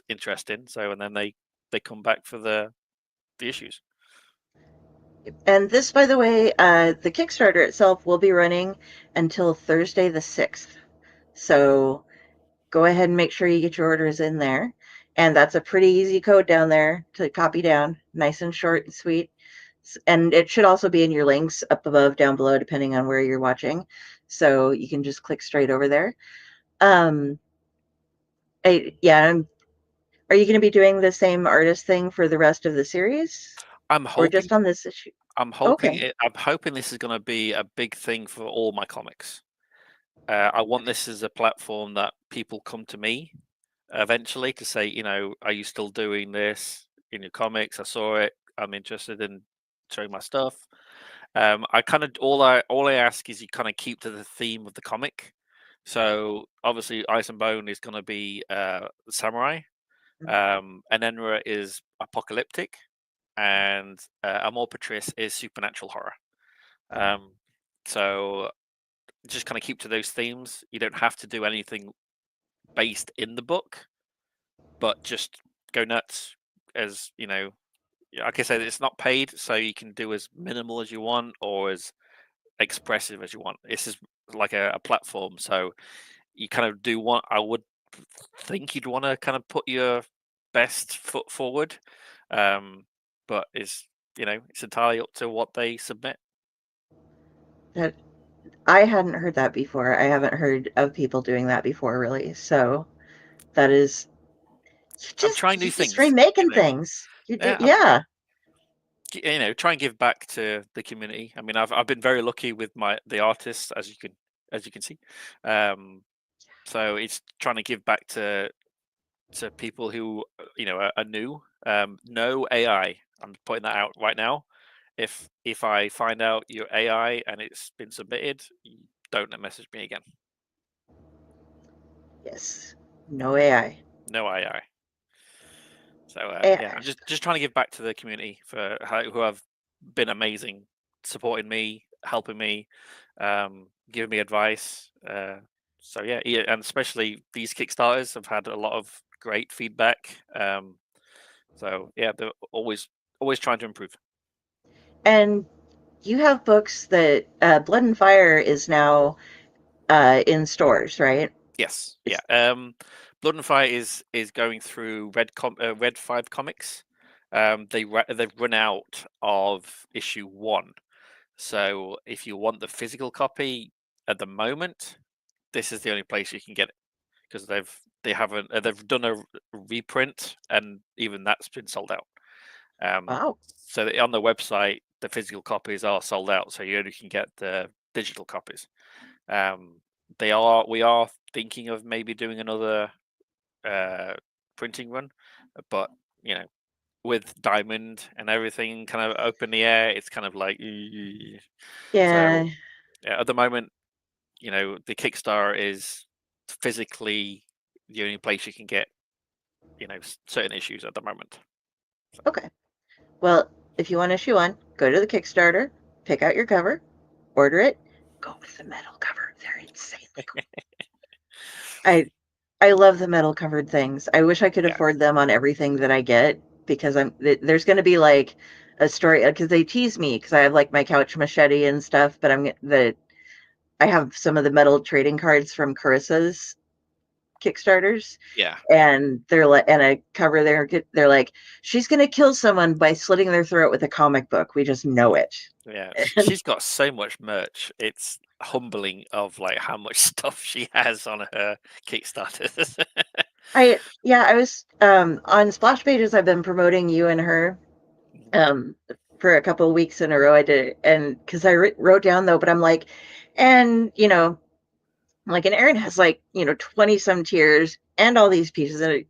[SPEAKER 5] interesting, so and then they come back for the issues.
[SPEAKER 3] And this, by the way, the Kickstarter itself will be running until Thursday the 6th. So go ahead and make sure you get your orders in there. And that's a pretty easy code down there to copy down, nice and short and sweet. And it should also be in your links up above, down below, depending on where you're watching. So you can just click straight over there. Yeah, are you going to be doing the same artist thing for the rest of the series?
[SPEAKER 5] I'm
[SPEAKER 3] Or
[SPEAKER 5] hoping
[SPEAKER 3] just on this issue?
[SPEAKER 5] I'm
[SPEAKER 3] Okay.
[SPEAKER 5] hoping this is going to be a big thing for all my comics. I want this as a platform that people come to me eventually to say, are you still doing this in your comics? I saw it. I'm interested in showing my stuff. I kind of all I ask is you kind of keep to the theme of the comic. So obviously, Ice and Bone is going to be samurai. Enenra is apocalyptic, and Amor Patrice is supernatural horror. So just kind of keep to those themes. You don't have to do anything based in the book, but just go nuts. As like I said, it's not paid, so you can do as minimal as you want or as expressive as you want. This is like a platform, so you kind of do want. I would think you'd want to kind of put your best foot forward, but it's entirely up to what they submit.
[SPEAKER 3] That I hadn't heard that before. I haven't heard of people doing that before, really. So that is
[SPEAKER 5] I'm trying
[SPEAKER 3] you
[SPEAKER 5] new
[SPEAKER 3] just
[SPEAKER 5] things,
[SPEAKER 3] remaking things.
[SPEAKER 5] Yeah,
[SPEAKER 3] Yeah.
[SPEAKER 5] try and give back to the community. I mean, I've been very lucky with the artists, as you can see. So it's trying to give back to people who are new. No AI. I'm putting that out right now. If I find out you're AI and it's been submitted, don't message me again.
[SPEAKER 3] Yes. No AI.
[SPEAKER 5] No AI. So
[SPEAKER 3] AI.
[SPEAKER 5] yeah, I'm just trying to give back to the community for who have been amazing, supporting me, helping me, giving me advice. So yeah, and especially these Kickstarters have had a lot of great feedback. So yeah, they're always trying to improve.
[SPEAKER 3] And you have books that Blood and Fire is now in stores, right?
[SPEAKER 5] Yes, yeah. Blood and Fire is going through Red 5 Comics. They've run out of issue 1. So if you want the physical copy at the moment, this is the only place you can get it, because they've done a reprint, and even that's been sold out.
[SPEAKER 3] Wow.
[SPEAKER 5] So on the website, the physical copies are sold out, so you only can get the digital copies. We are thinking of maybe doing another printing run, but with Diamond and everything kind of up in the air, it's kind of like
[SPEAKER 3] Yeah.
[SPEAKER 5] so. Yeah, at the moment, the Kickstarter is physically the only place you can get certain issues at the moment.
[SPEAKER 3] Okay. Well, if you want issue 1, go to the Kickstarter, pick out your cover, order it, go with the metal cover. They're insanely cool. I love the metal covered things. I wish I could
[SPEAKER 5] Yeah.
[SPEAKER 3] afford them on everything that I get, because there's going to be like a story, because they tease me because I have like my couch machete and stuff, but I have some of the metal trading cards from Carissa's Kickstarters,
[SPEAKER 5] Yeah.
[SPEAKER 3] and they're like, and I cover they're like, she's going to kill someone by slitting their throat with a comic book. We just know it.
[SPEAKER 5] Yeah. She's got so much merch. It's humbling of like how much stuff she has on her Kickstarters.
[SPEAKER 3] I was on Splash Pages. I've been promoting you and her um for a couple of weeks in a row. I did, and because I wrote down though, but I'm like, and like, and Aaron has like 20 some tiers and all these pieces, and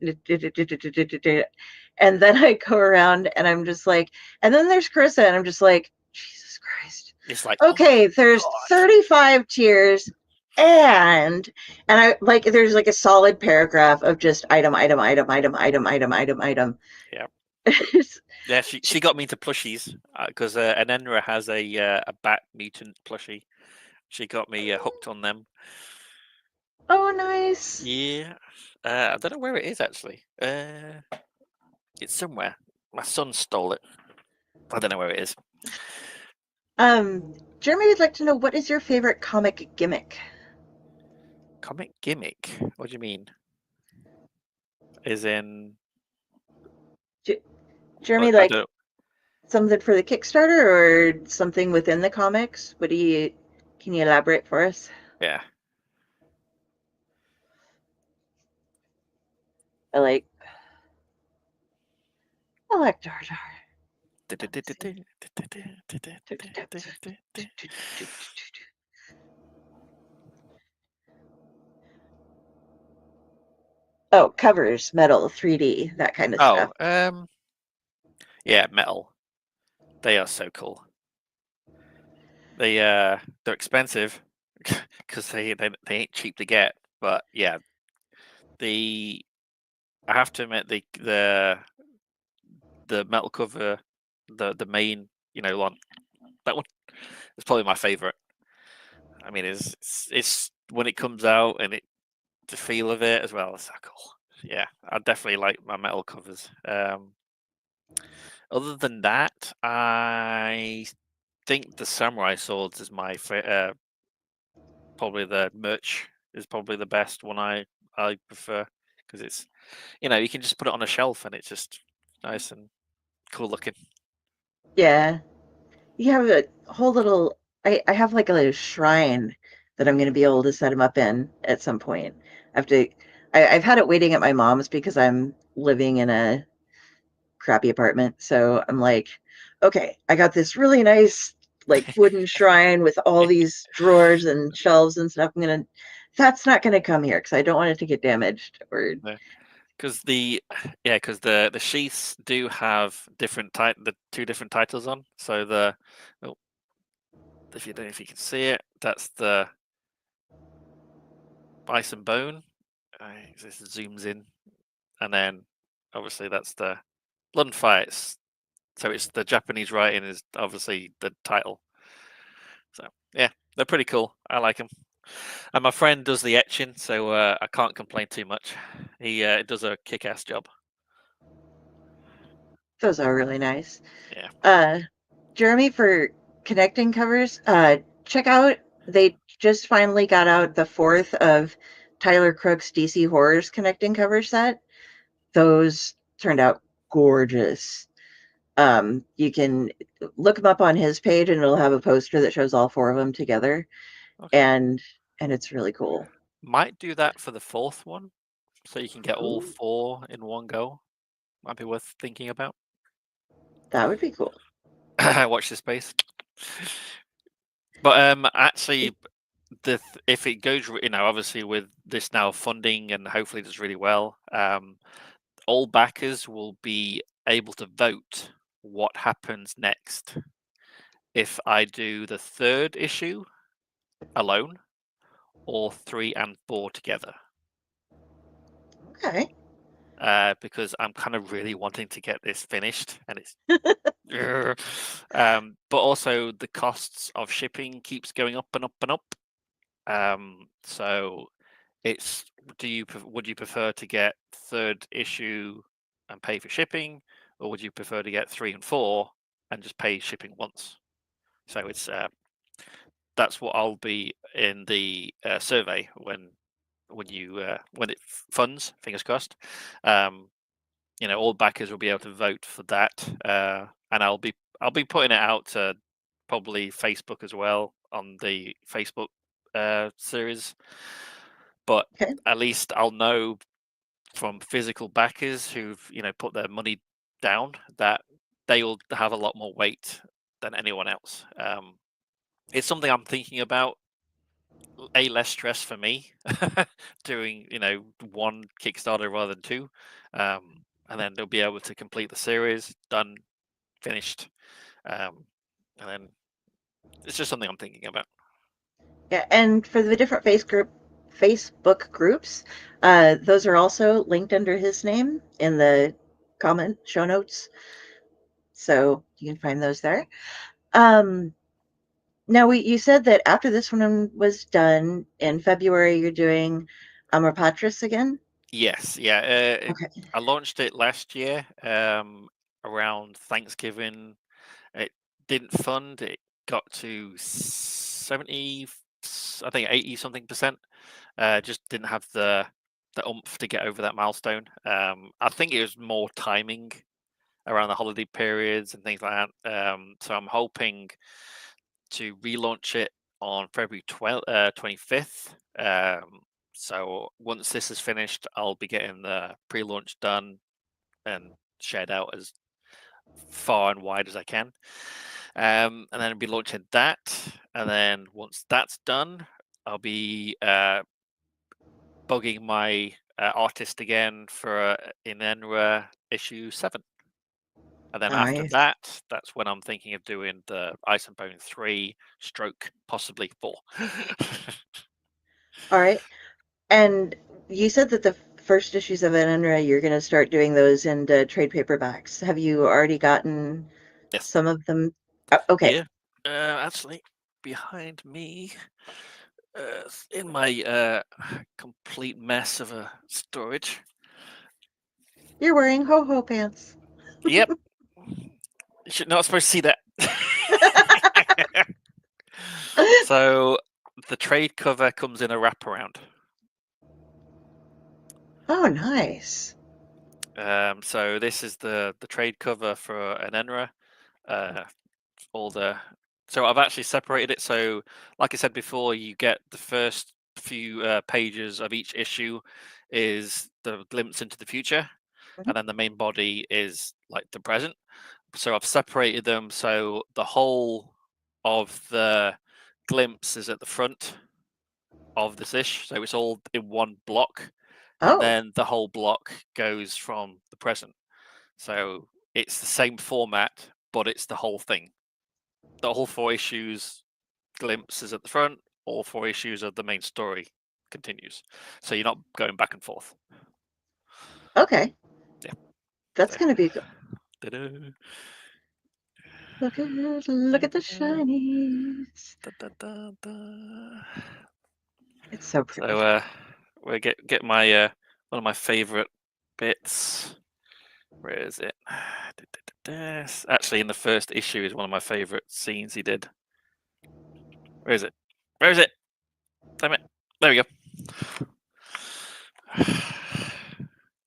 [SPEAKER 3] then I go around and I'm just like, and then there's Carissa, and I'm just like, Jesus Christ.
[SPEAKER 5] It's like,
[SPEAKER 3] Okay,
[SPEAKER 5] oh
[SPEAKER 3] there's
[SPEAKER 5] God.
[SPEAKER 3] 35 tiers, and I like, there's like a solid paragraph of just item, item, item, item, item, item, item, item.
[SPEAKER 5] Yeah. Yeah, she got me into plushies because Anenra has a bat mutant plushie. She got me hooked on them.
[SPEAKER 3] Oh, nice.
[SPEAKER 5] Yeah, I don't know where it is actually. It's somewhere. My son stole it. I don't know where it is.
[SPEAKER 3] Jeremy would like to know, what is your favorite comic gimmick?
[SPEAKER 5] Comic gimmick? What do you mean? Is in?
[SPEAKER 3] Jeremy,
[SPEAKER 5] I
[SPEAKER 3] like
[SPEAKER 5] don't.
[SPEAKER 3] something for the Kickstarter or something within the comics? Can you elaborate for us?
[SPEAKER 5] Yeah.
[SPEAKER 3] I like Jar Jar. Oh, covers, metal, 3D, that kind of stuff.
[SPEAKER 5] Oh, yeah, metal. They are so cool. They're expensive because they ain't cheap to get. But yeah, I have to admit the metal cover, the main one, that one is probably my favorite. I mean, it's when it comes out and the feel of it as well. It's so cool. Yeah, I definitely like my metal covers. Other than that, I think the samurai swords is my probably the merch is probably the best one I prefer, because it's you can just put it on a shelf and it's just nice and cool looking.
[SPEAKER 3] Yeah. You have a whole little, I have like a little shrine that I'm going to be able to set him up in at some point. I have to, I've had it waiting at my mom's because I'm living in a crappy apartment. So I'm like, okay, I got this really nice like wooden shrine with all these drawers and shelves and stuff. That's not gonna come here because I don't want it to get damaged or
[SPEAKER 5] Because because the sheaths do have the 2 different titles on. So if you don't know if you can see it, that's the bison bone. This zooms in, and then obviously that's the blood and fire. It's So it's the Japanese writing is obviously the title. So yeah, they're pretty cool. I like them. And my friend does the etching, so I can't complain too much. He does a kick-ass job.
[SPEAKER 3] Those are really nice.
[SPEAKER 5] Yeah.
[SPEAKER 3] Jeremy, for connecting covers, check out, they just finally got out the fourth of Tyler Crook's DC Horrors connecting cover set. Those turned out gorgeous. You can look them up on his page and it'll have a poster that shows all four of them together.
[SPEAKER 5] Okay.
[SPEAKER 3] And it's really cool.
[SPEAKER 5] Might do that for the fourth one, so you can get all
[SPEAKER 3] Ooh,
[SPEAKER 5] 4 in one go. Might be worth thinking about.
[SPEAKER 3] that would be cool.
[SPEAKER 5] Watch this space. But actually, if it goes, obviously with this now funding and hopefully does really well, all backers will be able to vote what happens next if I do the 3rd issue alone or 3 and 4 together.
[SPEAKER 3] Okay.
[SPEAKER 5] Because I'm kind of really wanting to get this finished, and it's but also the costs of shipping keeps going up and up and up. So it's would you prefer to get 3rd issue and pay for shipping, or would you prefer to get 3 and 4 and just pay shipping once? So it's that's what I'll be in the survey when it funds, fingers crossed. All backers will be able to vote for that, and I'll be putting it out to probably Facebook as well on the Facebook series. But
[SPEAKER 3] Okay.
[SPEAKER 5] at least I'll know from physical backers who've put their money down that they will have a lot more weight than anyone else. It's something I'm thinking about. Less stress for me doing one Kickstarter rather than 2, and then they'll be able to complete the series, done, finished, and then it's just something I'm thinking about.
[SPEAKER 3] Yeah, and for the different Facebook groups, those are also linked under his name in the comment show notes, so you can find those there. Now, you said that after this one was done in February, you're doing Amor Patris again?
[SPEAKER 5] Yes, yeah.
[SPEAKER 3] Okay.
[SPEAKER 5] I launched it last year around Thanksgiving. It didn't fund. It got to 70, I think 80 something percent. Just didn't have the oomph to get over that milestone. I think it was more timing around the holiday periods and things like that. So I'm hoping to relaunch it on February 25th. So once this is finished, I'll be getting the pre-launch done and shared out as far and wide as I can. And then I'll be launching that. And then once that's done, I'll be bugging my artist again for Inenra issue 7. And then after
[SPEAKER 3] Nice.
[SPEAKER 5] that, that's when I'm thinking of doing the Ice and Bone 3 stroke, possibly 4.
[SPEAKER 3] All right. And you said that the first issues of Enra, you're going to start doing those in trade paperbacks. Have you already gotten
[SPEAKER 5] Yes.
[SPEAKER 3] some of them? Okay.
[SPEAKER 5] Yeah. Actually, behind me, in my complete mess of a storage.
[SPEAKER 3] You're wearing ho-ho pants.
[SPEAKER 5] Yep. You're not supposed to see that. So the trade cover comes in a wraparound.
[SPEAKER 3] Oh, nice.
[SPEAKER 5] So this is the trade cover for an Enra. So I've actually separated it. So like I said before, you get the first few pages of each issue is the glimpse into the future, and then the main body is like the present. So I've separated them so the whole of the glimpse is at the front of this ish, so it's all in one block, and
[SPEAKER 3] Oh,
[SPEAKER 5] then the whole block goes from the present. So it's the same format, but it's the whole thing. The whole 4 issues glimpse is at the front, all 4 issues of the main story continues. So you're not going back and forth.
[SPEAKER 3] okay.
[SPEAKER 5] Yeah.
[SPEAKER 3] That's
[SPEAKER 5] So,
[SPEAKER 3] going to be good.
[SPEAKER 5] ta-da.
[SPEAKER 3] Look at the shinies.
[SPEAKER 5] Da, da, da, da.
[SPEAKER 3] It's so pretty.
[SPEAKER 5] So we get my one of my favorite bits. Where is it? Actually, in the first issue is one of my favorite scenes he did. Where is it? Where is it? Damn it! There we go.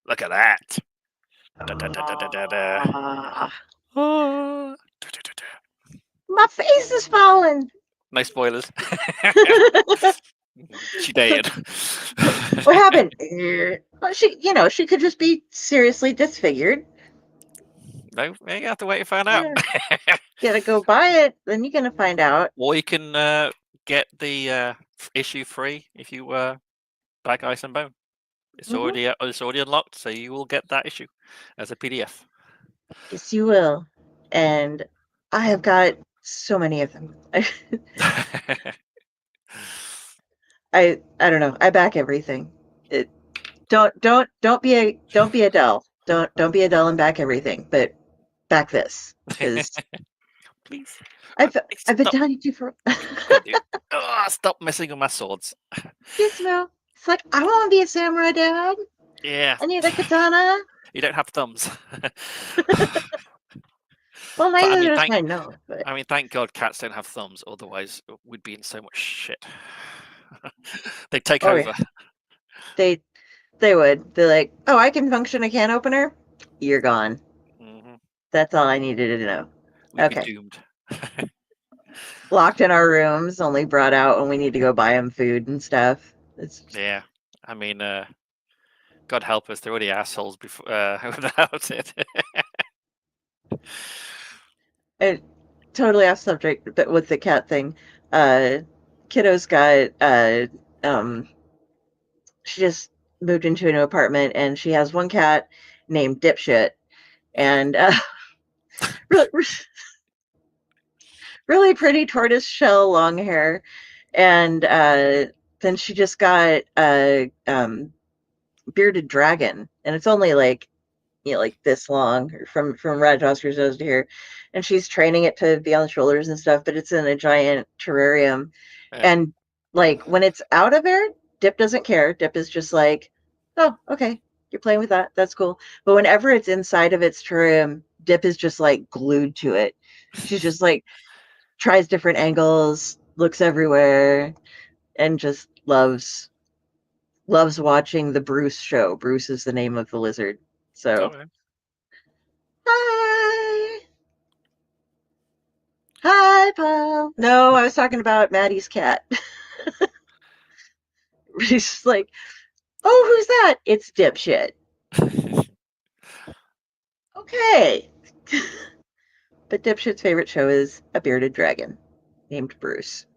[SPEAKER 5] Look at that. Da, da, da, da, da, da.
[SPEAKER 3] Ah,
[SPEAKER 5] Ah.
[SPEAKER 3] my face is falling.
[SPEAKER 5] No spoilers. She dated.
[SPEAKER 3] What happened? Well, she could just be seriously disfigured.
[SPEAKER 5] No, you have to wait and find out.
[SPEAKER 3] You gotta go buy it, then you're gonna find out.
[SPEAKER 5] Or you can get the issue free if you back Ice and Bone. It's already unlocked, so you will get that issue as a PDF.
[SPEAKER 3] Yes, you will. And I have got so many of them. I don't know. I back everything. Don't be a Dell. Don't be a Dell and back everything, but back this because
[SPEAKER 5] Please.
[SPEAKER 3] I've been telling you for.
[SPEAKER 5] Stop messing with my swords.
[SPEAKER 3] Gizmo. It's like I want to be a samurai, Dad.
[SPEAKER 5] Yeah.
[SPEAKER 3] I need a katana.
[SPEAKER 5] You don't have thumbs.
[SPEAKER 3] Well, neither does my nose.
[SPEAKER 5] I mean, thank God cats don't have thumbs. Otherwise, we'd be in so much shit. They'd take over.
[SPEAKER 3] Yeah. They would. They're like, oh, I can function a can opener. You're gone.
[SPEAKER 5] Mm-hmm.
[SPEAKER 3] That's all I needed to know.
[SPEAKER 5] We'd be doomed.
[SPEAKER 3] Locked in our rooms, only brought out when we need to go buy them food and stuff.
[SPEAKER 5] Yeah. I mean, God help us, they're already assholes before without it.
[SPEAKER 3] Totally off subject, but with the cat thing, kiddo's got she just moved into a new apartment and she has one cat named Dipshit, and really pretty tortoise shell long hair, and then she just got a bearded dragon, and it's only like this long from Rat Oscar's nose to here, and she's training it to be on the shoulders and stuff, but it's in a giant terrarium. Yeah. And like when it's out of there, Dip doesn't care. Dip is just like, oh, okay, you're playing with that, that's cool. But whenever it's inside of its terrarium, Dip is just like glued to it. She's just like tries different angles, looks everywhere, and just loves watching the Bruce show. Bruce is the name of the lizard. So, okay. Hi, Paul. No, I was talking about Maddie's cat. She's like, oh, who's that? It's Dipshit. Okay. But Dipshit's favorite show is a bearded dragon named Bruce.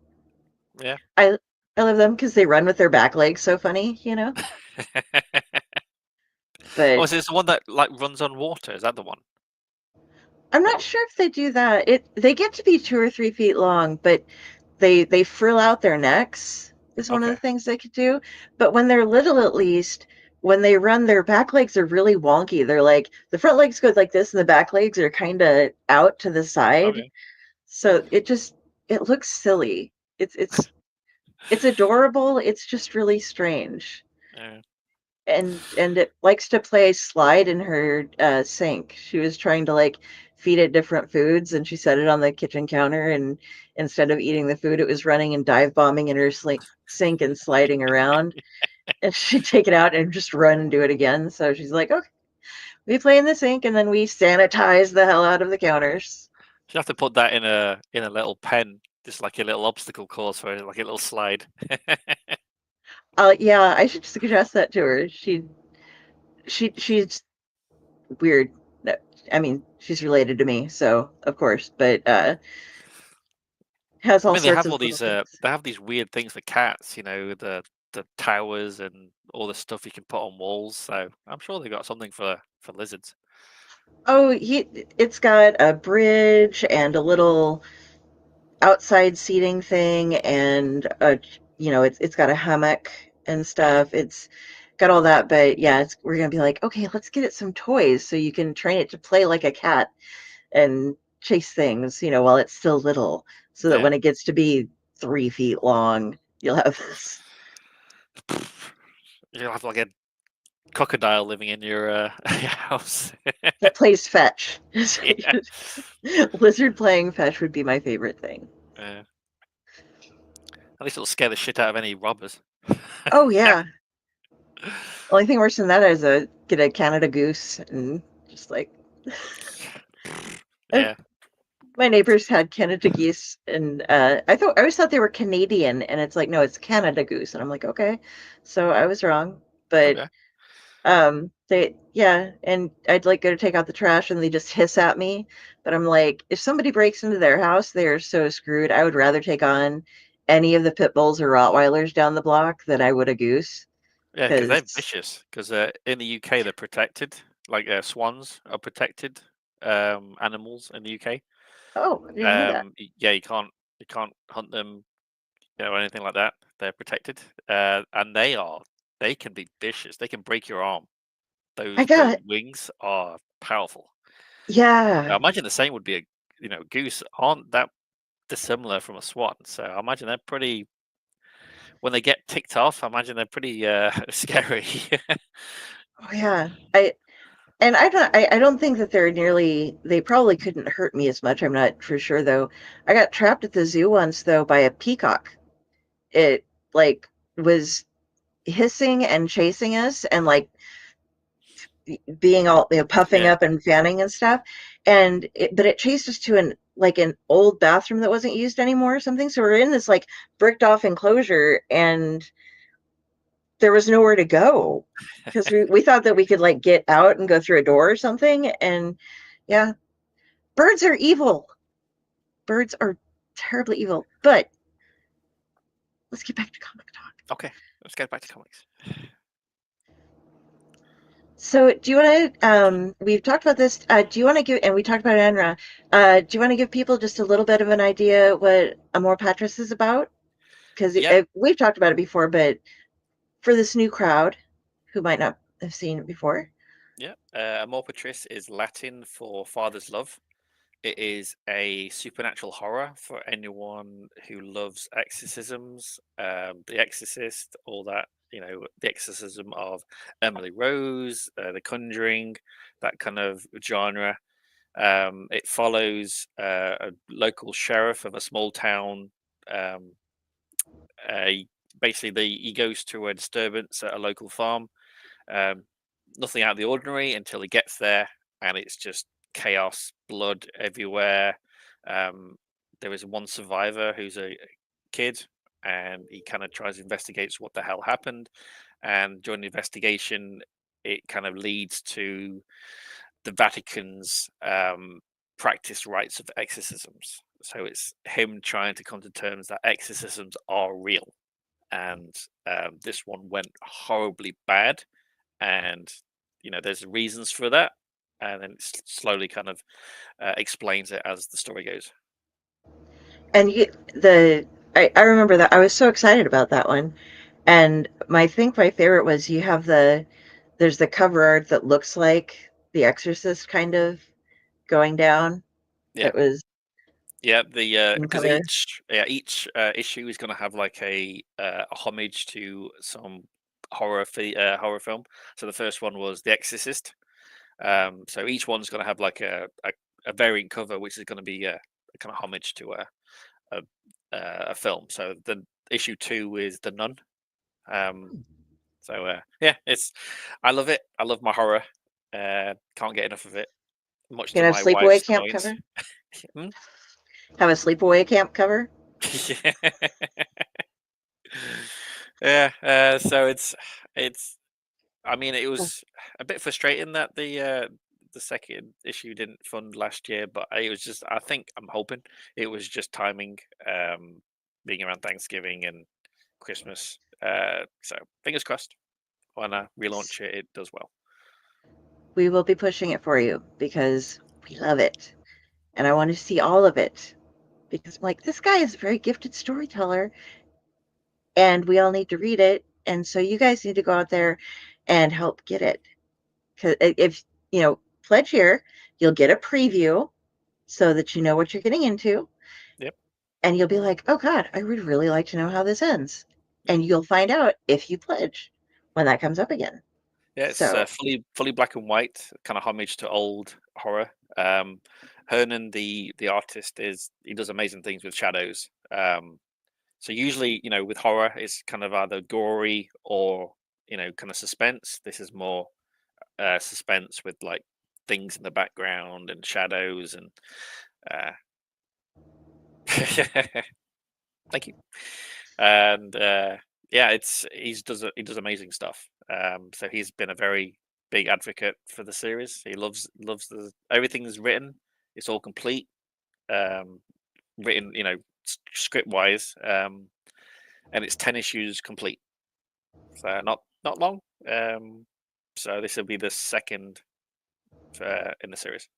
[SPEAKER 5] Yeah.
[SPEAKER 3] I love them because they run with their back legs so funny, you know? But
[SPEAKER 5] is this the one that like runs on water? Is that the one?
[SPEAKER 3] I'm not sure if they do that. They get to be 2 or 3 feet long, but they frill out their necks is one of the things they could do. But when they're little, at least, when they run, their back legs are really wonky. They're like the front legs go like this, and the back legs are kind of out to the side. Okay. So it looks silly. It's adorable. It's just really strange. Yeah. And it likes to play slide in her sink. She was trying to like feed it different foods, and she set it on the kitchen counter, and instead of eating the food, it was running and dive bombing in her sink and sliding around. And she'd take it out and just run and do it again. So she's like, okay, we play in the sink, and then we sanitize the hell out of the counters.
[SPEAKER 5] You have to put that in a little pen, just like a little obstacle course for like a little slide.
[SPEAKER 3] Yeah, I should suggest that to her. She's weird. I mean, she's related to me, so of course, but has all sorts of
[SPEAKER 5] they have these weird things for cats, you know, the towers and all the stuff you can put on walls. So I'm sure they got something for lizards.
[SPEAKER 3] Oh, it's got a bridge and a little outside seating thing, and it's got a hammock and stuff. It's got all that, but yeah, we're gonna be like, okay, let's get it some toys so you can train it to play like a cat. And chase things, while it's still little, so that
[SPEAKER 5] Yeah.
[SPEAKER 3] when it gets to be 3 feet long, you'll have this.
[SPEAKER 5] You'll have like a crocodile living in your your house.
[SPEAKER 3] That plays fetch.
[SPEAKER 5] Yeah.
[SPEAKER 3] Lizard playing fetch would be my favorite thing.
[SPEAKER 5] At least it'll scare the shit out of any robbers.
[SPEAKER 3] Oh yeah. Only thing worse than that is get a Canada goose and just like
[SPEAKER 5] Yeah.
[SPEAKER 3] my neighbors had Canada geese, and I always thought they were Canadian, and it's like no, it's Canada goose, and I'm like okay, so I was wrong, but
[SPEAKER 5] Okay.
[SPEAKER 3] and I'd like go to take out the trash, and they just hiss at me, but I'm like, if somebody breaks into their house, they are so screwed. I would rather take on any of the pit bulls or Rottweilers down the block than I would a goose,
[SPEAKER 5] Yeah, because they're
[SPEAKER 3] because
[SPEAKER 5] vicious. Because in the UK they're protected. Like swans are protected animals in the UK.
[SPEAKER 3] oh, I didn't know that.
[SPEAKER 5] Yeah, you can't hunt them, or anything like that. They're protected, and they can be vicious. They can break your arm.
[SPEAKER 3] I
[SPEAKER 5] Those
[SPEAKER 3] got
[SPEAKER 5] wings are powerful. I
[SPEAKER 3] yeah.
[SPEAKER 5] imagine the same would be goose aren't that dissimilar from a swan. So I imagine they're pretty. When they get ticked off, I imagine they're pretty scary.
[SPEAKER 3] Oh yeah. I don't think that they probably couldn't hurt me as much. I'm not for sure though. I got trapped at the zoo once though by a peacock. It like was hissing and chasing us and like being all puffing
[SPEAKER 5] Yeah.
[SPEAKER 3] up and fanning and stuff. But it chased us to an old bathroom that wasn't used anymore or something. So we're in this like bricked off enclosure and there was nowhere to go because we thought that we could like get out and go through a door or something. And yeah, birds are evil. Birds are terribly evil. But let's get back to comic talk.
[SPEAKER 5] Okay, let's get back to comics.
[SPEAKER 3] So, do you want to? We've talked about this. Do you want to give? And we talked about Enra. Do you want to give people just a little bit of an idea what Amor Patris is about? Because
[SPEAKER 5] Yep.
[SPEAKER 3] we've talked about it before, but for this new crowd who might not have seen it before.
[SPEAKER 5] Yeah. Amor Patris is Latin for father's love. It is a supernatural horror for anyone who loves exorcisms, The Exorcist, all that, the exorcism of Emily Rose, The Conjuring, that kind of genre. It follows a local sheriff of a small town. Um, Basically, he goes to a disturbance at a local farm. Um, Nothing out of the ordinary until he gets there, and it's just chaos, blood everywhere. Um, there is one survivor who's a kid, and he kind of tries to investigate what the hell happened. And during the investigation, it kind of leads to the Vatican's practice rites of exorcisms. So it's him trying to come to terms that exorcisms are real, and this one went horribly bad, and there's reasons for that, and then it slowly kind of explains it as the story goes.
[SPEAKER 3] And I remember that I was so excited about that one. And my favorite was there's the cover art that looks like The Exorcist kind of going down.
[SPEAKER 5] Yeah,
[SPEAKER 3] It was
[SPEAKER 5] yeah. The
[SPEAKER 3] in
[SPEAKER 5] because
[SPEAKER 3] color.
[SPEAKER 5] each issue is going to have like a homage to some horror film. So the first one was The Exorcist. So each one's going to have like a variant cover, which is going to be a kind of homage to a a film. So the issue 2 is The Nun. Yeah, I love it. I love my horror. Can't get enough of it, much
[SPEAKER 3] You
[SPEAKER 5] to
[SPEAKER 3] can have
[SPEAKER 5] my
[SPEAKER 3] sleepaway
[SPEAKER 5] wife's
[SPEAKER 3] camp
[SPEAKER 5] annoyance.
[SPEAKER 3] cover.
[SPEAKER 5] Hmm?
[SPEAKER 3] Have a sleepaway camp cover.
[SPEAKER 5] Yeah. Yeah. So it's. I mean, it was a bit frustrating that the second issue didn't fund last year, but it was just. I'm hoping it was just timing, being around Thanksgiving and Christmas. So fingers crossed. When I relaunch it, it does well.
[SPEAKER 3] We will be pushing it for you because we love it. And I want to see all of it. Because I'm like, this guy is a very gifted storyteller and we all need to read it. And so you guys need to go out there and help get it. Because if, pledge here, you'll get a preview so that you know what you're getting into.
[SPEAKER 5] Yep.
[SPEAKER 3] And you'll be like, oh God, I would really like to know how this ends.
[SPEAKER 5] Yeah.
[SPEAKER 3] And you'll find out if you pledge when that comes up again.
[SPEAKER 5] Yeah, it's
[SPEAKER 3] So
[SPEAKER 5] fully black and white, kind of homage to old horror. Hernan, the artist, he does amazing things with shadows. So usually, with horror, it's kind of either gory or kind of suspense. This is more suspense with like things in the background and shadows and. Thank you. And yeah, he does amazing stuff. So he's been a very big advocate for the series. He loves everything is written. It's all complete, written script wise, and it's 10 issues complete. So not long. So this will be the second in the series.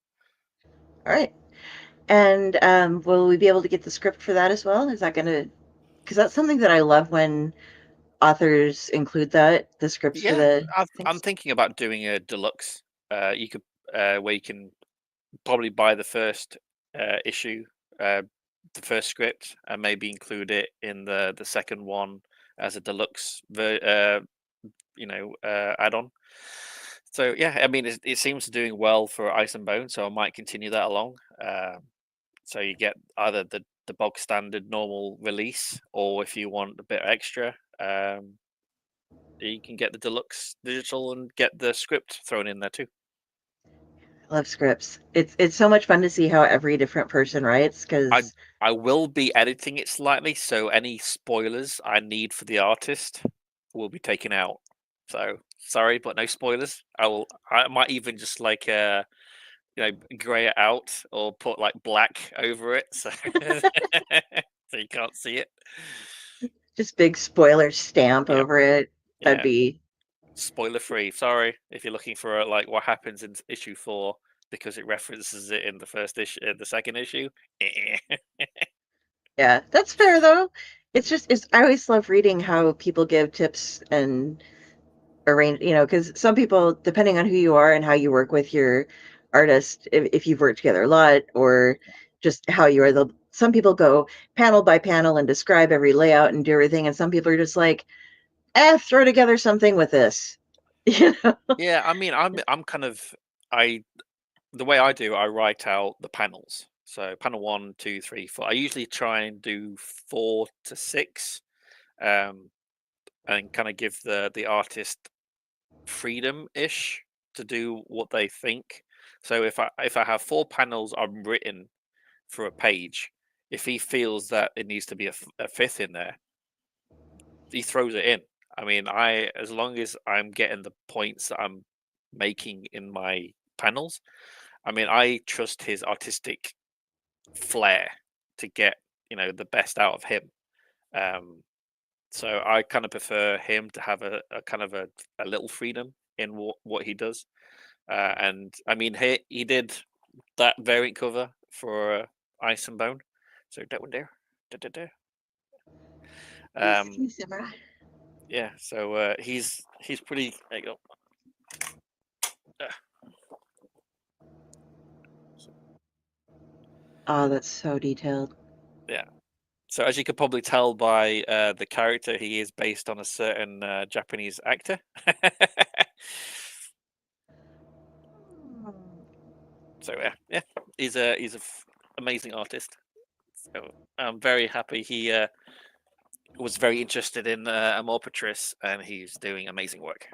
[SPEAKER 3] all right. And will we be able to get the script for that as well? Is that going to, because that's something that I love when authors include the scripts for
[SPEAKER 5] Yeah,
[SPEAKER 3] the
[SPEAKER 5] I'm
[SPEAKER 3] things.
[SPEAKER 5] thinking about doing a deluxe. You could where you can probably buy the first issue, the first script, and maybe include it in the second one as a deluxe, add-on. So yeah, I mean, it seems to doing well for Ice and Bone, so I might continue that along. So you get either the bog standard normal release, or if you want a bit extra, you can get the deluxe digital and get the script thrown in there too.
[SPEAKER 3] I love scripts. It's so much fun to see how every different person writes
[SPEAKER 5] I
[SPEAKER 3] because
[SPEAKER 5] I will be editing it slightly, so any spoilers I need for the artist will be taken out. So sorry, but no spoilers. I might even just like gray it out or put like black over it so so you can't see it.
[SPEAKER 3] just big spoiler stamp
[SPEAKER 5] Yep.
[SPEAKER 3] over it. That'd
[SPEAKER 5] Yeah.
[SPEAKER 3] be
[SPEAKER 5] Spoiler free. Sorry if you're looking for like what happens in issue 4 because it references it in the first issue, the second issue.
[SPEAKER 3] yeah, that's fair though. It's I always love reading how people give tips and arrange, because some people, depending on who you are and how you work with your artist, if you've worked together a lot or just how you are, some people go panel by panel and describe every layout and do everything, and some people are just like, throw together something with this. you know
[SPEAKER 5] Yeah, I mean, I'm kind of I the way I do, I write out the panels. So panel 1, 2, 3, 4. I usually try and do 4 to 6, um, and kind of give the artist freedom ish to do what they think. So if I have 4 panels I'm written for a page, if he feels that it needs to be a fifth in there, he throws it in. I mean, as long as I'm getting the points that I'm making in my panels, I mean, I trust his artistic flair to get the best out of him. Um, so I kind of prefer him to have a kind of a little freedom in what he does. And I mean, he did that variant cover for Ice and Bone. So that one there. Da, da, da. Um, yeah, so he's pretty. There you go.
[SPEAKER 3] Oh, that's so detailed.
[SPEAKER 5] Yeah. So as you could probably tell by the character, he is based on a certain Japanese actor. So yeah, he's amazing artist. So I'm very happy he was very interested in Amorpatris, and he's doing amazing work.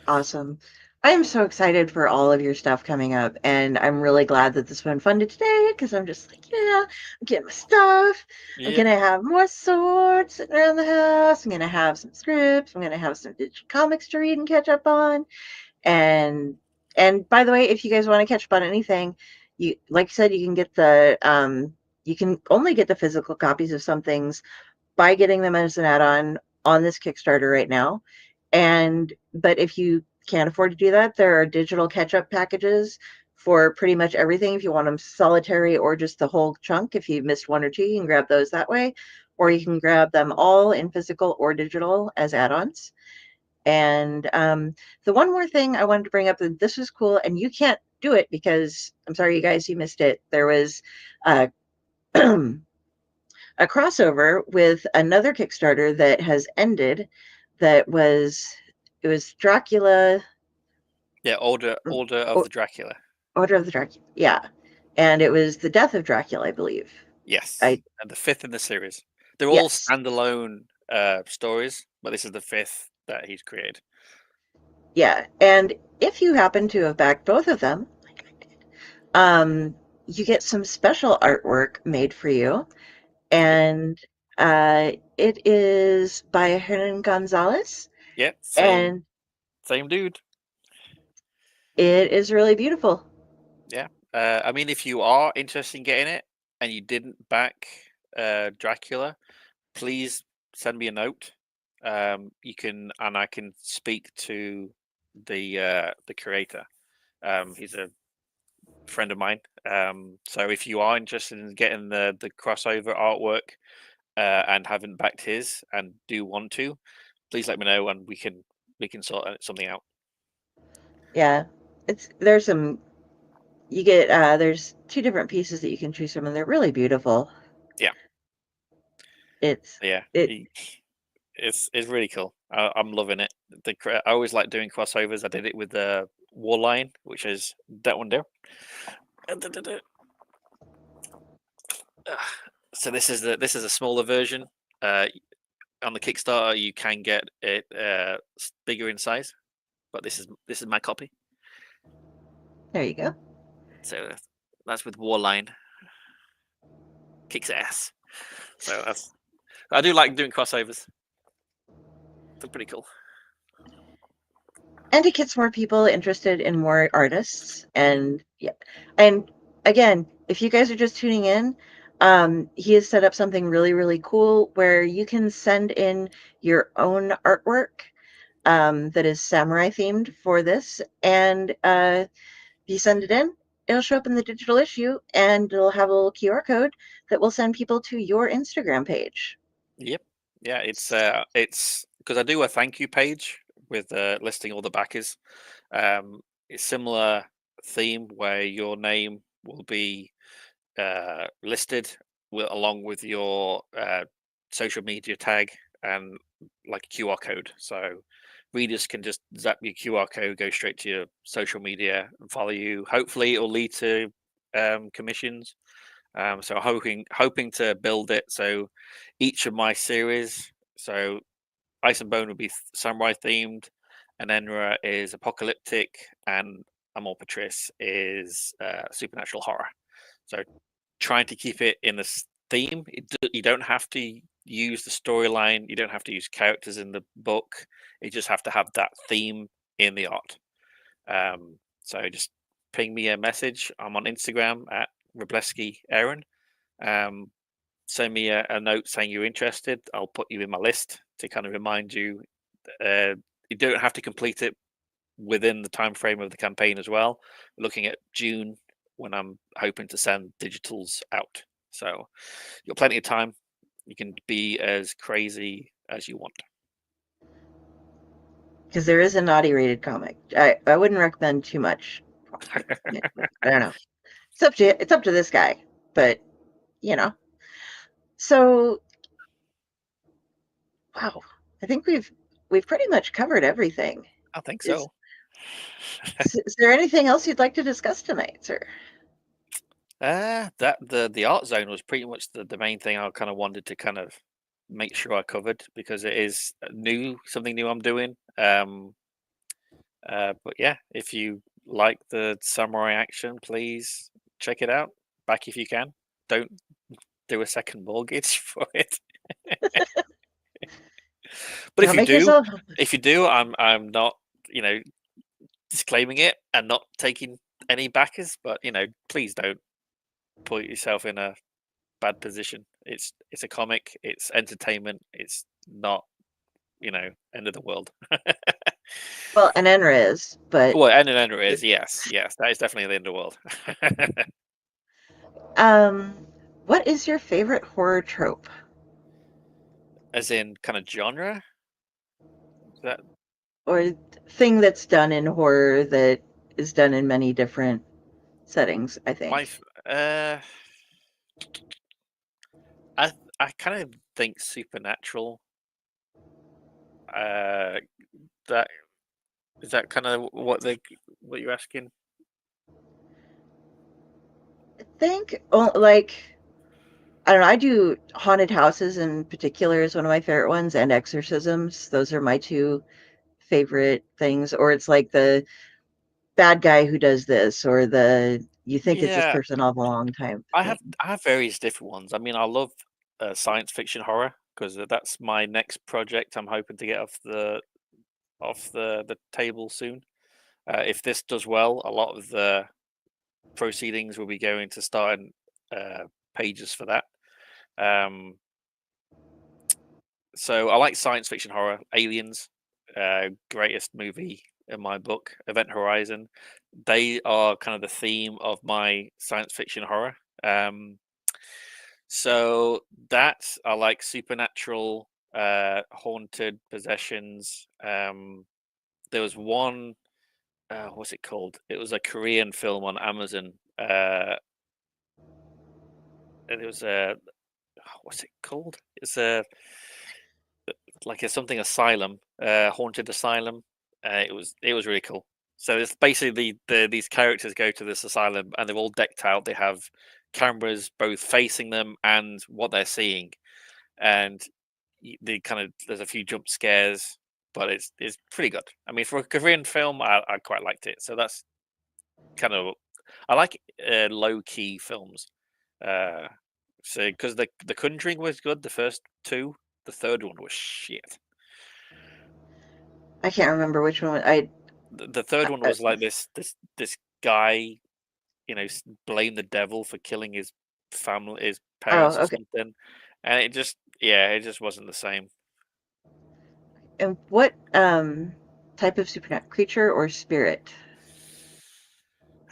[SPEAKER 3] Awesome. I am so excited for all of your stuff coming up, and I'm really glad that this one funded today because I'm just like, yeah, I'm getting my stuff. I'm
[SPEAKER 5] Yep.
[SPEAKER 3] gonna have more swords sitting around the house. I'm gonna have some scripts. I'm gonna have some digital comics to read and catch up on. And by the way, if you guys want to catch up on anything, you like I said, you can get you can only get the physical copies of some things by getting them as an add-on on this Kickstarter right now. But if you can't afford to do that, there are digital catch-up packages for pretty much everything. If you want them solitary or just the whole chunk, if you missed one or two, you can grab those that way, or you can grab them all in physical or digital as add-ons. And the one more thing I wanted to bring up, that this is cool, and you can't do it because I'm sorry, you guys, you missed it. There was a, a crossover with another Kickstarter that has ended. It was Dracula.
[SPEAKER 5] Yeah, Order of the Dracula.
[SPEAKER 3] Order of the Dracula. Yeah, and it was the Death of Dracula, I believe.
[SPEAKER 5] Yes,
[SPEAKER 3] I
[SPEAKER 5] and the 5th in the series. They're all
[SPEAKER 3] yes,
[SPEAKER 5] standalone stories, but this is the 5th that he's created.
[SPEAKER 3] yeah. And if you happen to have backed both of them, like I did, you get some special artwork made for you, and it is by Hernan Gonzalez,
[SPEAKER 5] Yeah,
[SPEAKER 3] and
[SPEAKER 5] same dude.
[SPEAKER 3] it is really beautiful.
[SPEAKER 5] Yeah, I mean, if you are interested in getting it and you didn't back Dracula, please send me a note. You can, and I can speak to the creator. He's a friend of mine. So if you are interested in getting the crossover artwork and haven't backed his and do want to, please let me know and we can sort something out.
[SPEAKER 3] Yeah, there's some you get there's 2 different pieces that you can choose from, and they're really beautiful.
[SPEAKER 5] Yeah,
[SPEAKER 3] It's
[SPEAKER 5] yeah.
[SPEAKER 3] it
[SPEAKER 5] It's really cool. I'm loving it. I always like doing crossovers. I did it with the Warline, which is that one there. So this is a smaller version. On the Kickstarter, you can get it bigger in size, but this is my copy.
[SPEAKER 3] there you go.
[SPEAKER 5] So that's with Warline. Kicks ass. So I do like doing crossovers. They're pretty cool.
[SPEAKER 3] And it gets more people interested in more artists. And yeah, and again, if you guys are just tuning in, he has set up something really, really cool where you can send in your own artwork that is samurai themed for this. And if you send it in, it'll show up in the digital issue, and it'll have a little QR code that will send people to your Instagram page.
[SPEAKER 5] Yep. Yeah, it's because I do a thank you page with listing all the backers. It's similar theme where your name will be listed along with your social media tag and like a QR code. So readers can just zap your QR code, go straight to your social media and follow you. Hopefully, it'll lead to commissions. So hoping to build it. So each of my series, so Ice and Bone will be samurai themed, and Enra is apocalyptic, and Amor Patrice is supernatural horror. So trying to keep it in this theme. You don't have to use the storyline. You don't have to use characters in the book. You just have to have that theme in the art. So just ping me a message. I'm on Instagram at Wroblewski Aaron. Send me a note saying you're interested. I'll put you in my list to kind of remind you. You don't have to complete it within the time frame of the campaign as well. We're looking at June when I'm hoping to send digitals out. So you've got plenty of time. You can be as crazy as you want.
[SPEAKER 3] Because there is a naughty rated comic. I wouldn't recommend too much. I don't know. It's up to this guy, but you know. So wow, I think we've pretty much covered everything.
[SPEAKER 5] I think
[SPEAKER 3] Is
[SPEAKER 5] so.
[SPEAKER 3] is there anything else you'd like to discuss tonight, sir?
[SPEAKER 5] That the art zone was pretty much the main thing I kind of wanted to kind of make sure I covered because it is something new I'm doing. But yeah, if you like the samurai action, please check it out. Back if you can. Don't do a second mortgage for it. But
[SPEAKER 3] Don't make yourself.
[SPEAKER 5] if you do, I'm not, disclaiming it and not taking any backers. But please don't put yourself in a bad position. It's a comic. It's entertainment. It's not, end of the world.
[SPEAKER 3] Well, an Enra is, but
[SPEAKER 5] Well, and an Enra is yes, that is definitely the end of the world.
[SPEAKER 3] um, what is your favorite horror trope?
[SPEAKER 5] As in, kind of genre. That
[SPEAKER 3] Or thing that's done in horror that is done in many different settings, I
[SPEAKER 5] My,
[SPEAKER 3] think.
[SPEAKER 5] I kind of think supernatural. That is that kind of what you're asking?
[SPEAKER 3] I think, like, I don't know, I do haunted houses in particular is one of my favorite ones, and exorcisms. Those are my two favorite things. Or it's like the bad guy who does this, or the you think it's this
[SPEAKER 5] Yeah,
[SPEAKER 3] person all along type
[SPEAKER 5] I
[SPEAKER 3] thing.
[SPEAKER 5] have various different ones. I mean, I love science fiction horror because that's my next project. I'm hoping to get off the table soon. If this does well, a lot of the proceedings will be going to starting pages for that. Um, so I like science fiction horror. Aliens, greatest movie in my book. Event Horizon, they are kind of the theme of my science fiction horror. So that I like supernatural, haunted possessions. There was one. What's it called? It was a Korean film on Amazon. And it was a what's it called? It's a like a something asylum, haunted asylum. It was really cool. So it's basically these characters go to this asylum and they're all decked out. They have cameras both facing them and what they're seeing, and they kind of there's a few jump scares, but it's pretty good. I mean, for a Korean film, I quite liked it. So that's kind of I like low key films. Uh, so because the Conjuring was good, the first two, the third one was shit.
[SPEAKER 3] I can't remember which one.
[SPEAKER 5] The third one was like this guy, blame the devil for killing his family, his
[SPEAKER 3] Oh,
[SPEAKER 5] parents or
[SPEAKER 3] okay.
[SPEAKER 5] something, and it just wasn't the same.
[SPEAKER 3] And what type of supernatural creature or spirit?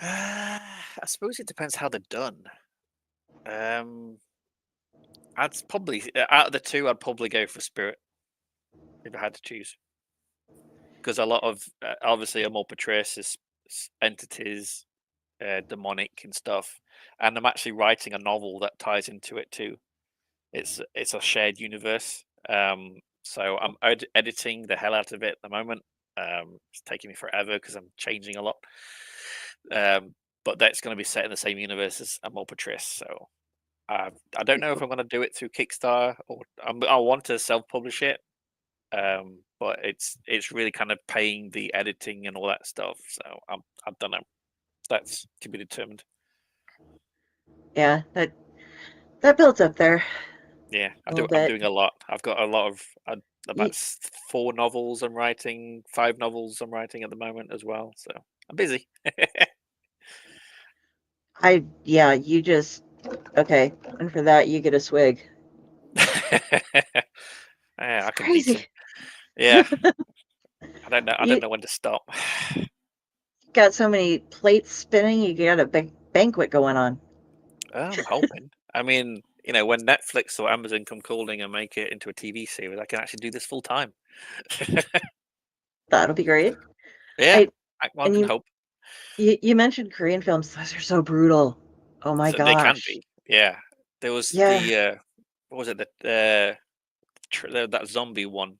[SPEAKER 5] I suppose it depends how they're done. Um, I'd probably out of the two, I'd probably go for spirit if I had to choose, because a lot of obviously I'm more portrays as entities, demonic and stuff, and I'm actually writing a novel that ties into it too. It's a shared universe. So I'm editing the hell out of it at the moment. It's taking me forever because I'm changing a lot. Um, but that's going to be set in the same universe as a Mulpatris. So I don't know if I'm going to do it through Kickstarter or I want to self-publish it. But it's really kind of paying the editing and all that stuff. So I don't know. That's to be determined.
[SPEAKER 3] Yeah, that builds up there
[SPEAKER 5] Yeah,
[SPEAKER 3] a little
[SPEAKER 5] I'm
[SPEAKER 3] bit.
[SPEAKER 5] doing a lot. I've got a lot of about
[SPEAKER 3] Y-
[SPEAKER 5] 4 novels I'm writing, 5 novels I'm writing at the moment as well. So I'm busy.
[SPEAKER 3] yeah, you just okay, and for that you get a swig.
[SPEAKER 5] Yeah,
[SPEAKER 3] It's
[SPEAKER 5] I can beat
[SPEAKER 3] crazy.
[SPEAKER 5] them. Yeah, I don't know. I don't
[SPEAKER 3] You
[SPEAKER 5] know when to stop.
[SPEAKER 3] got so many plates spinning, you got a big banquet going on.
[SPEAKER 5] I'm hoping. I mean, when Netflix or Amazon come calling and make it into a TV series, I can actually do this full time.
[SPEAKER 3] That'll be great.
[SPEAKER 5] Yeah,
[SPEAKER 3] I
[SPEAKER 5] one
[SPEAKER 3] and
[SPEAKER 5] can
[SPEAKER 3] you
[SPEAKER 5] hope.
[SPEAKER 3] you mentioned Korean films. Those are so brutal. Oh my
[SPEAKER 5] So they can
[SPEAKER 3] gosh.
[SPEAKER 5] be. Yeah, there was
[SPEAKER 3] Yeah,
[SPEAKER 5] the what was it? That zombie one,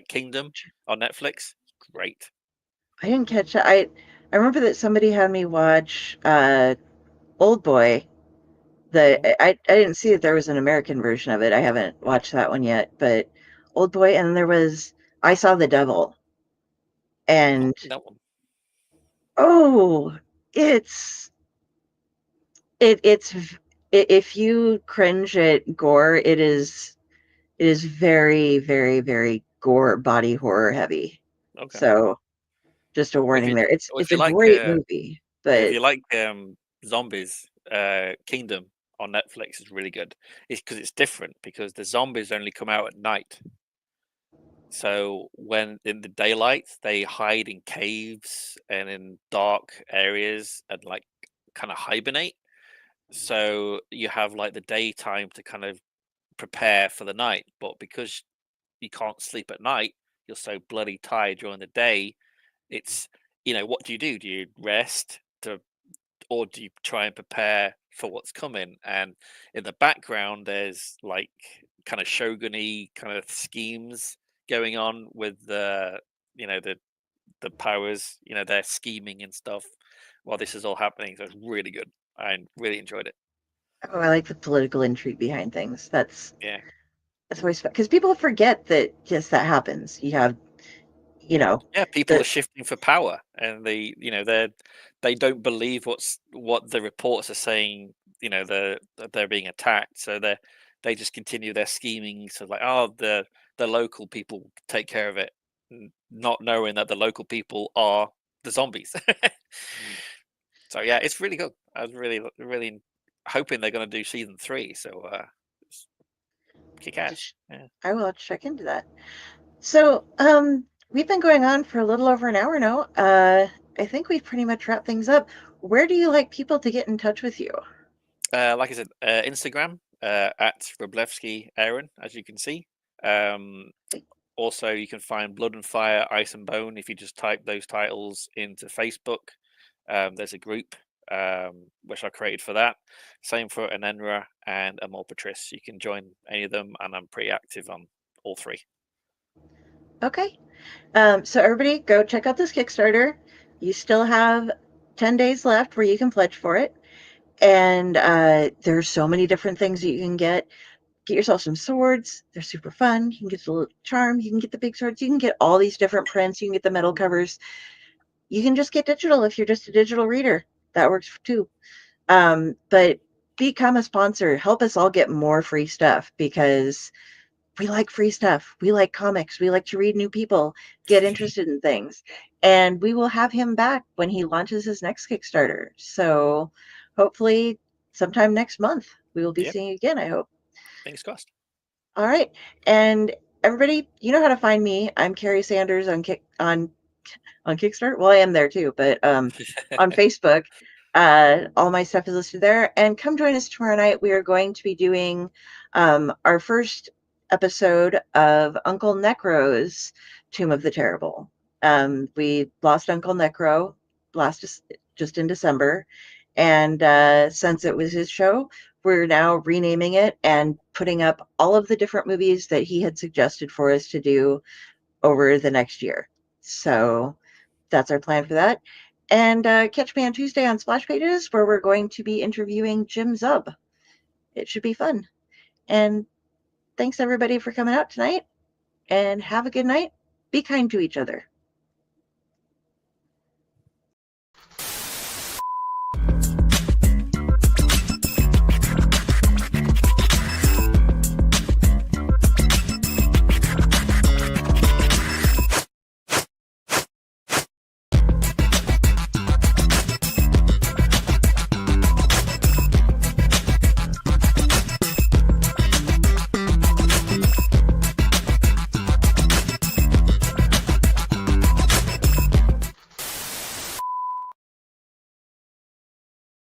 [SPEAKER 5] Kingdom on Netflix. Great.
[SPEAKER 3] I didn't catch that. I remember that somebody had me watch Old Boy.
[SPEAKER 5] Hmm.
[SPEAKER 3] I didn't see that there was an American version of it. I haven't watched that one yet, but Old Boy, and there was I Saw the Devil,
[SPEAKER 5] Not
[SPEAKER 3] and
[SPEAKER 5] that one.
[SPEAKER 3] oh, it's it's if you cringe at gore, it is very, very, very gore body horror heavy.
[SPEAKER 5] Okay.
[SPEAKER 3] So just a
[SPEAKER 5] Well, if
[SPEAKER 3] warning
[SPEAKER 5] you
[SPEAKER 3] there.
[SPEAKER 5] well, if
[SPEAKER 3] It's
[SPEAKER 5] you
[SPEAKER 3] a
[SPEAKER 5] like
[SPEAKER 3] great movie,
[SPEAKER 5] if
[SPEAKER 3] but
[SPEAKER 5] you like zombies, Kingdom on Netflix is really good. It's because it's different because the zombies only come out at night. So when in the daylight they hide in caves and in dark areas and like kind of hibernate. So you have like the daytime to kind of prepare for the night, but because you can't sleep at night, you're so bloody tired during the day. It's what do? Do you rest to or do you try and prepare for what's coming? And in the background, there's like kind of shogun-y kind of schemes going on with the powers. They're scheming and stuff while this is all happening. So it's really good. I really enjoyed it.
[SPEAKER 3] Oh, I like the political intrigue behind things. That's
[SPEAKER 5] Yeah.
[SPEAKER 3] always fun because people forget that just that happens. You have,
[SPEAKER 5] Yeah, people are shifting for power, and they don't believe what the reports are saying. They're being attacked, so they just continue their scheming. So like, oh, the local people take care of it, not knowing that the local people are the zombies. So yeah, it's really good. I was really hoping they're going to do season 3. So kick ass. Yeah.
[SPEAKER 3] I will check into that. So, we've been going on for a little over an hour now. I think we've pretty much wrapped things up. Where do you like people to get in touch with you?
[SPEAKER 5] Like I said, Instagram at Wroblewski Aaron, as you can see. Also, you can find Blood and Fire, Ice and Bone if you just type those titles into Facebook. There's a group which I created for that. Same for Anenra and Amorpatris. You can join any of them, and I'm pretty active on all 3.
[SPEAKER 3] Okay. So everybody go check out this Kickstarter. You still have 10 days left where you can pledge for it. And there's so many different things that you can get. Get yourself some swords. They're super fun. You can get the little charms. You can get the big swords. You can get all these different prints. You can get the metal covers. You can just get digital if you're just a digital reader. That works too. But become a sponsor. Help us all get more free stuff because we like free stuff. We like comics. We like to read new people, get interested in things. And we will have him back when he launches his next Kickstarter. So hopefully sometime next month we will be seeing you again, I hope.
[SPEAKER 5] Fingers crossed.
[SPEAKER 3] All right. And everybody, you know how to find me. I'm Carrie Sanders on Kickstarter. Well, I am there too, but on Facebook, all my stuff is listed there. And come join us tomorrow night. We are going to be doing our first episode of Uncle Necro's Tomb of the Terrible. We lost Uncle Necro just in December. And since it was his show, we're now renaming it and putting up all of the different movies that he had suggested for us to do over the next year. So that's our plan for that. And catch me on Tuesday on Splash Pages, where we're going to be interviewing Jim Zub. It should be fun. And thanks everybody for coming out tonight. And have a good night. Be kind to each other.